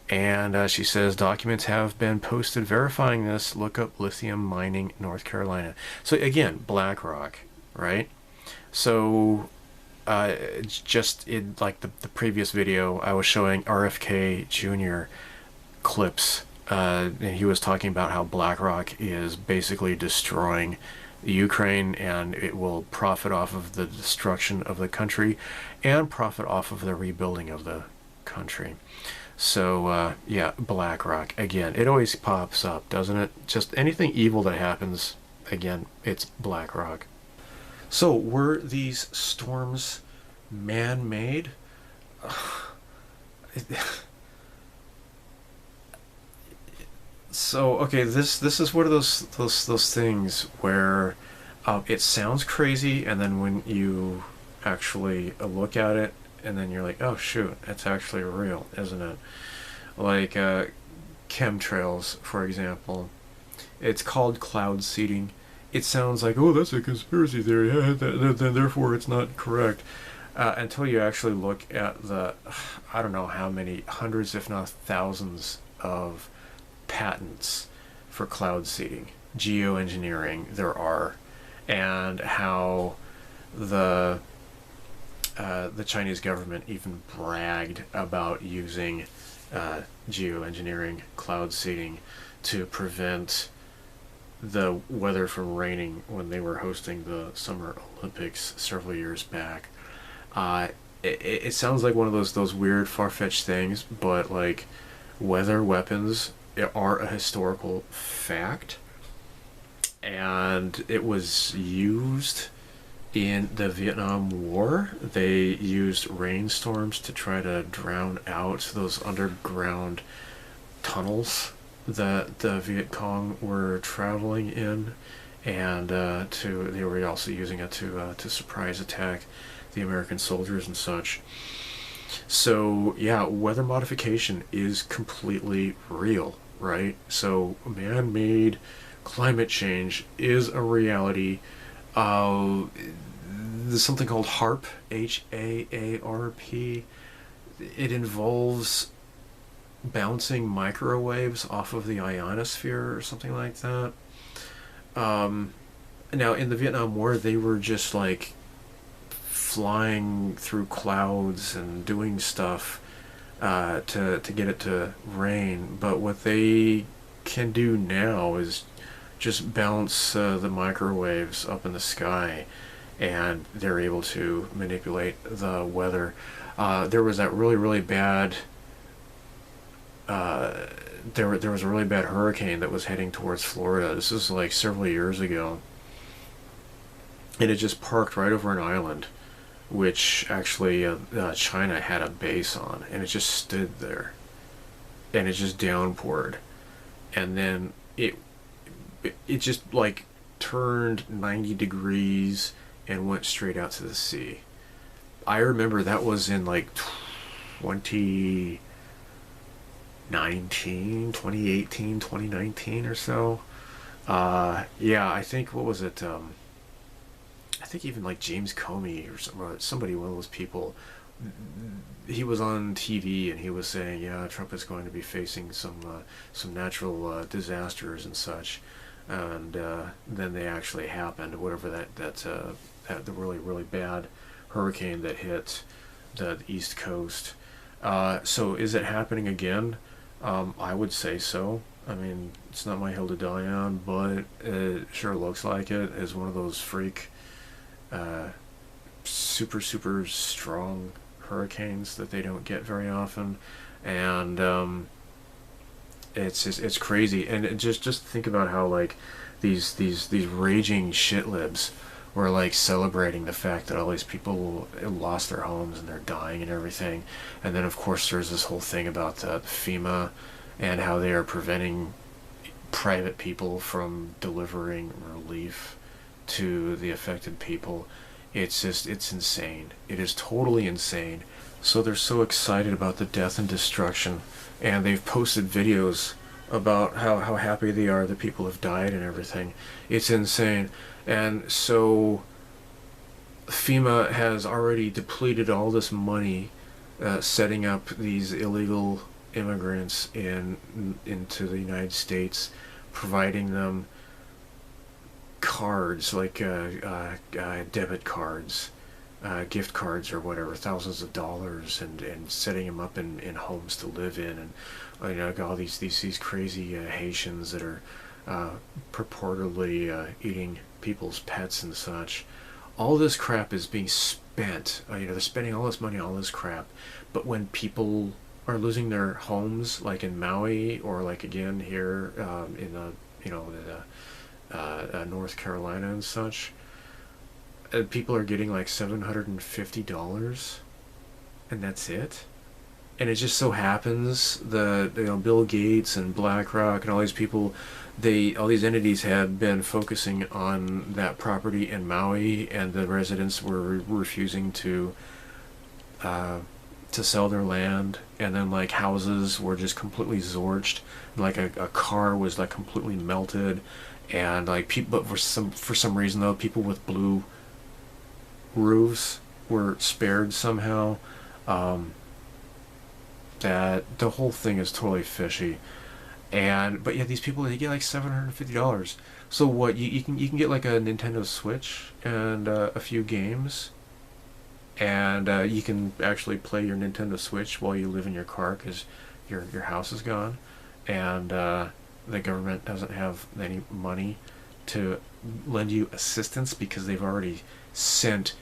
And she says documents have been posted verifying this. Look up lithium mining North Carolina. So again, BlackRock, right? So just in like the previous video, I was showing RFK Jr. clips, and he was talking about how BlackRock is basically destroying Ukraine, and it will profit off of the destruction of the country and profit off of the rebuilding of the country. So yeah, BlackRock, again, it always pops up, doesn't it? Just anything evil that happens, again, it's BlackRock. So were these storms man-made? So okay, this is one of those things where it sounds crazy, and then when you actually look at it, and then you're like, oh shoot, it's actually real, isn't it? Like chemtrails, for example. It's called cloud seeding. It sounds like, oh, that's a conspiracy theory, then therefore it's not correct. Until you actually look at the, I don't know how many hundreds, if not thousands, of patents for cloud seeding, geoengineering there are, and how the Chinese government even bragged about using geoengineering, cloud seeding, to prevent the weather from raining when they were hosting the Summer Olympics several years back. It sounds like one of those weird far-fetched things, but like weather weapons are a historical fact, and it was used in the Vietnam War. They used rainstorms to try to drown out those underground tunnels that the Viet Cong were traveling in, and they were also using it to surprise attack the American soldiers and such. So yeah, weather modification is completely real, right? So man-made climate change is a reality. There's something called HAARP, HAARP. It involves bouncing microwaves off of the ionosphere or something like that. Now in the Vietnam War, they were just like flying through clouds and doing stuff to get it to rain, but what they can do now is just bounce the microwaves up in the sky, and they're able to manipulate the weather. There was that really bad there was a really bad hurricane that was heading towards Florida. This is like several years ago, and it just parked right over an island, which actually China had a base on, and it just stood there, and it just downpoured, and then it just like turned 90 degrees and went straight out to the sea. I remember that was in like 2018, 2019 or so. Yeah, I think, what was it? I think even like James Comey or somebody, one of those people, he was on TV and he was saying, yeah, Trump is going to be facing some natural disasters and such, and then they actually happened. Whatever that the really bad hurricane that hit the East Coast. So is it happening again? I would say so. I mean, it's not my hill to die on, but it sure looks like it is one of those freak super strong hurricanes that they don't get very often, and it's crazy. And just think about how like these raging shitlibs were like celebrating the fact that all these people lost their homes and they're dying and everything. And then of course there's this whole thing about FEMA and how they are preventing private people from delivering relief to the affected people. It's insane. It is totally insane. So they're so excited about the death and destruction, and they've posted videos about how happy they are that people have died and everything. It's insane. And so FEMA has already depleted all this money setting up these illegal immigrants into the United States, providing them cards like debit cards, gift cards or whatever, thousands of dollars, and setting them up in homes to live in, and all these crazy Haitians that are purportedly eating people's pets and such. All this crap is being spent. They're spending all this money, all this crap, but when people are losing their homes, like in Maui, or like again here in North Carolina and such, people are getting like $750, and that's it. And it just so happens that Bill Gates and BlackRock and all these people, all these entities had been focusing on that property in Maui, and the residents were refusing to sell their land, and then like houses were just completely zorched, like a car was like completely melted, and like people, but for some reason though, people with blue roofs were spared somehow. That the whole thing is totally fishy, but yeah, these people, they get like $750. So what, you can get like a Nintendo Switch and a few games, and you can actually play your Nintendo Switch while you live in your car because your house is gone, and the government doesn't have any money to lend you assistance because they've already sent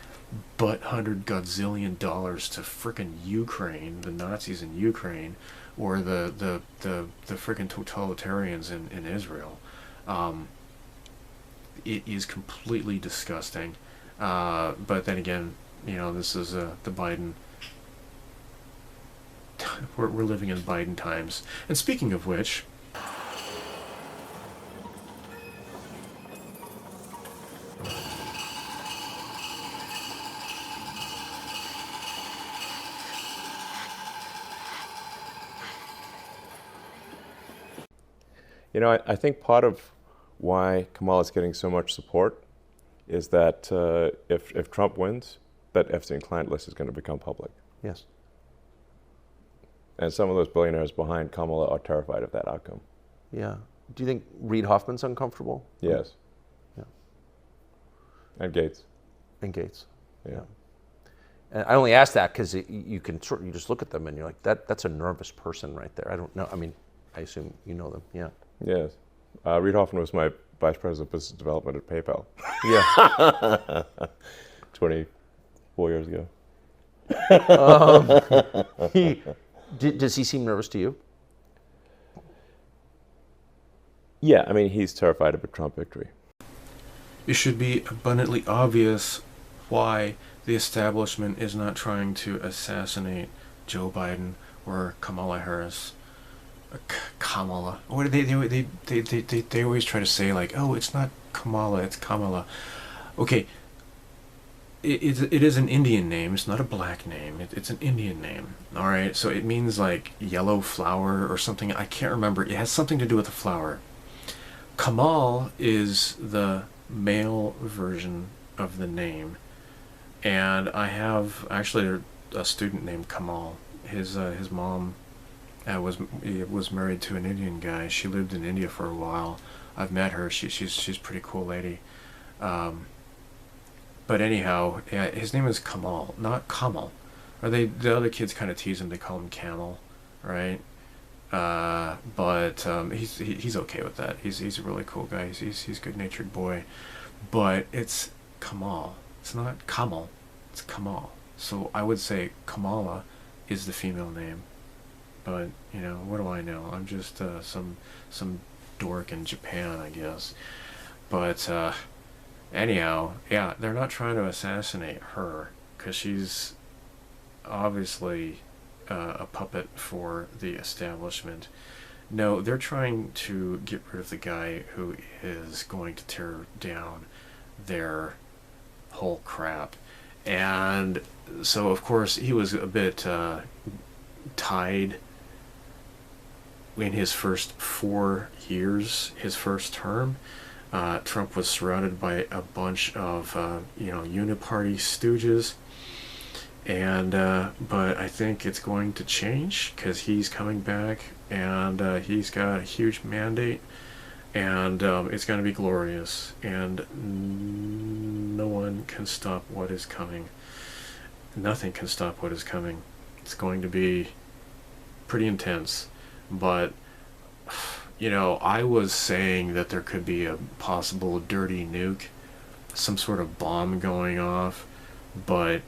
$100 gazillion to frickin' Ukraine, the Nazis in Ukraine, or the frickin' totalitarians in Israel. It is completely disgusting. But then again, this is the Biden. We're living in Biden times. And speaking of which, I think part of why Kamala's getting so much support is that if Trump wins, that Epstein client list is going to become public. Yes. And some of those billionaires behind Kamala are terrified of that outcome. Yeah. Do you think Reid Hoffman's uncomfortable? Yes. Yeah. And Gates. And Gates. Yeah. And I only ask that because you just look at them and you're like, that's a nervous person right there. I don't know. I mean, I assume you know them. Yeah. Yes. Reid Hoffman was my vice president of business development at PayPal. Yeah. 24 years ago. Does he seem nervous to you? Yeah, I mean, he's terrified of a Trump victory. it should be abundantly obvious why the establishment is not trying to assassinate Joe Biden or Kamala Harris. Kamala. What they always try to say, like, oh, it's not Kamala, it's Kamala. Okay, it is an Indian name. It's not a black name. It's an Indian name. All right, so it means like yellow flower or something. I can't remember. It has something to do with the flower. Kamal is the male version of the name, and I have actually a student named Kamal. His mom was married to an Indian guy. She lived in India for a while. I've met her. She's a pretty cool lady. But anyhow, yeah, his name is Kamal, not Kamal. Or the other kids kind of tease him. They call him Camel, right? But he's okay with that. He's a really cool guy. He's a good-natured boy. But it's Kamal. It's not Kamal. It's Kamal. So I would say Kamala is the female name. But you know, what do I know? I'm just some dork in Japan, I guess. But anyhow, yeah, they're not trying to assassinate her because she's obviously a puppet for the establishment. No, they're trying to get rid of the guy who is going to tear down their whole crap. And so, of course, he was a bit tied in his first 4 years, his first term. Trump was surrounded by a bunch of uniparty stooges, And but I think it's going to change because he's coming back, and he's got a huge mandate, and it's going to be glorious, and no one can stop what is coming. Nothing can stop what is coming. It's going to be pretty intense. But you know, I was saying that there could be a possible dirty nuke, some sort of bomb going off, but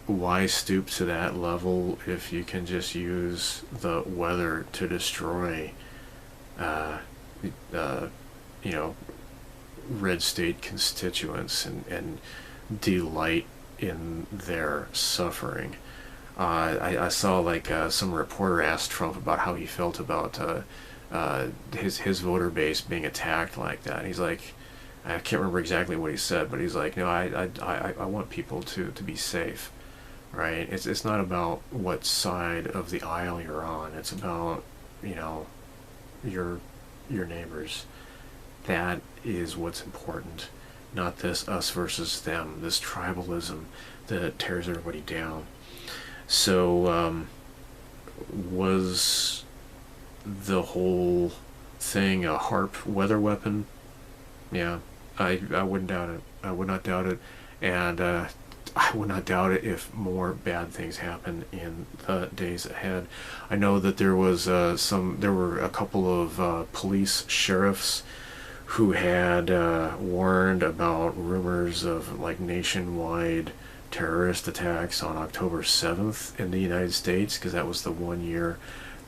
why stoop to that level if you can just use the weather to destroy you know, red state constituents and delight in their suffering. I saw like some reporter asked Trump about how he felt about his voter base being attacked like that. And he's like, I can't remember exactly what he said, but he's like, no, I want people to be safe. Right? It's not about what side of the aisle you're on. It's about, you know, your neighbors. That is what's important. Not this us versus them, this tribalism that tears everybody down. So was the whole thing a HARP weather weapon? Yeah, I wouldn't doubt it. I would not doubt it. And I would not doubt it if more bad things happen in the days ahead. I know that there was there were a couple of police sheriffs who had warned about rumors of like nationwide terrorist attacks on October 7th in the United States, because that was the 1-year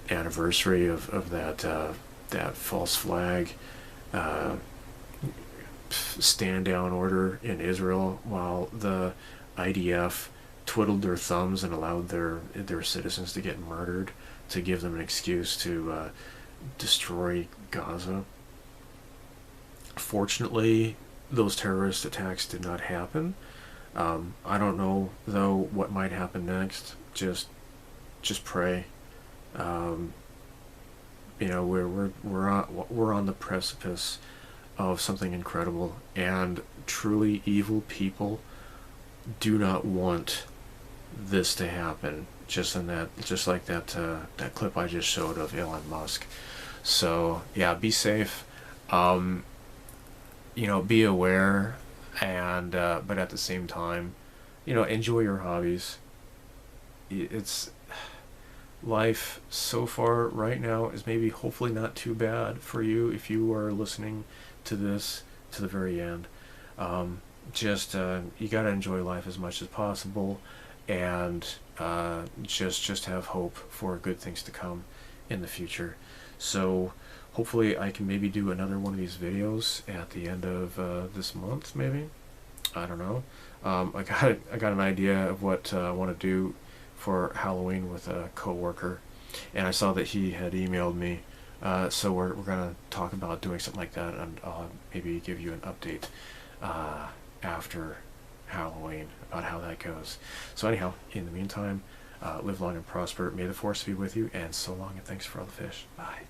anniversary of that false flag stand down order in Israel, while the IDF twiddled their thumbs and allowed their citizens to get murdered to give them an excuse to destroy Gaza. Fortunately, those terrorist attacks did not happen. I don't know though what might happen next. Just pray. You know, we're on the precipice of something incredible, and truly evil people do not want this to happen. Just like that clip I just showed of Elon Musk. So yeah, be safe. You know, be aware, and but at the same time, you know, enjoy your hobbies. It's life so far right now is maybe hopefully not too bad for you if you are listening to this to the very end. You got to enjoy life as much as possible, and just have hope for good things to come in the future. So hopefully I can maybe do another one of these videos at the end of this month, maybe. I don't know. I got an idea of what I want to do for Halloween with a coworker, and I saw that he had emailed me. So we're gonna talk about doing something like that, and I'll maybe give you an update after Halloween about how that goes. So anyhow, in the meantime, live long and prosper. May the force be with you, and so long, and thanks for all the fish. Bye.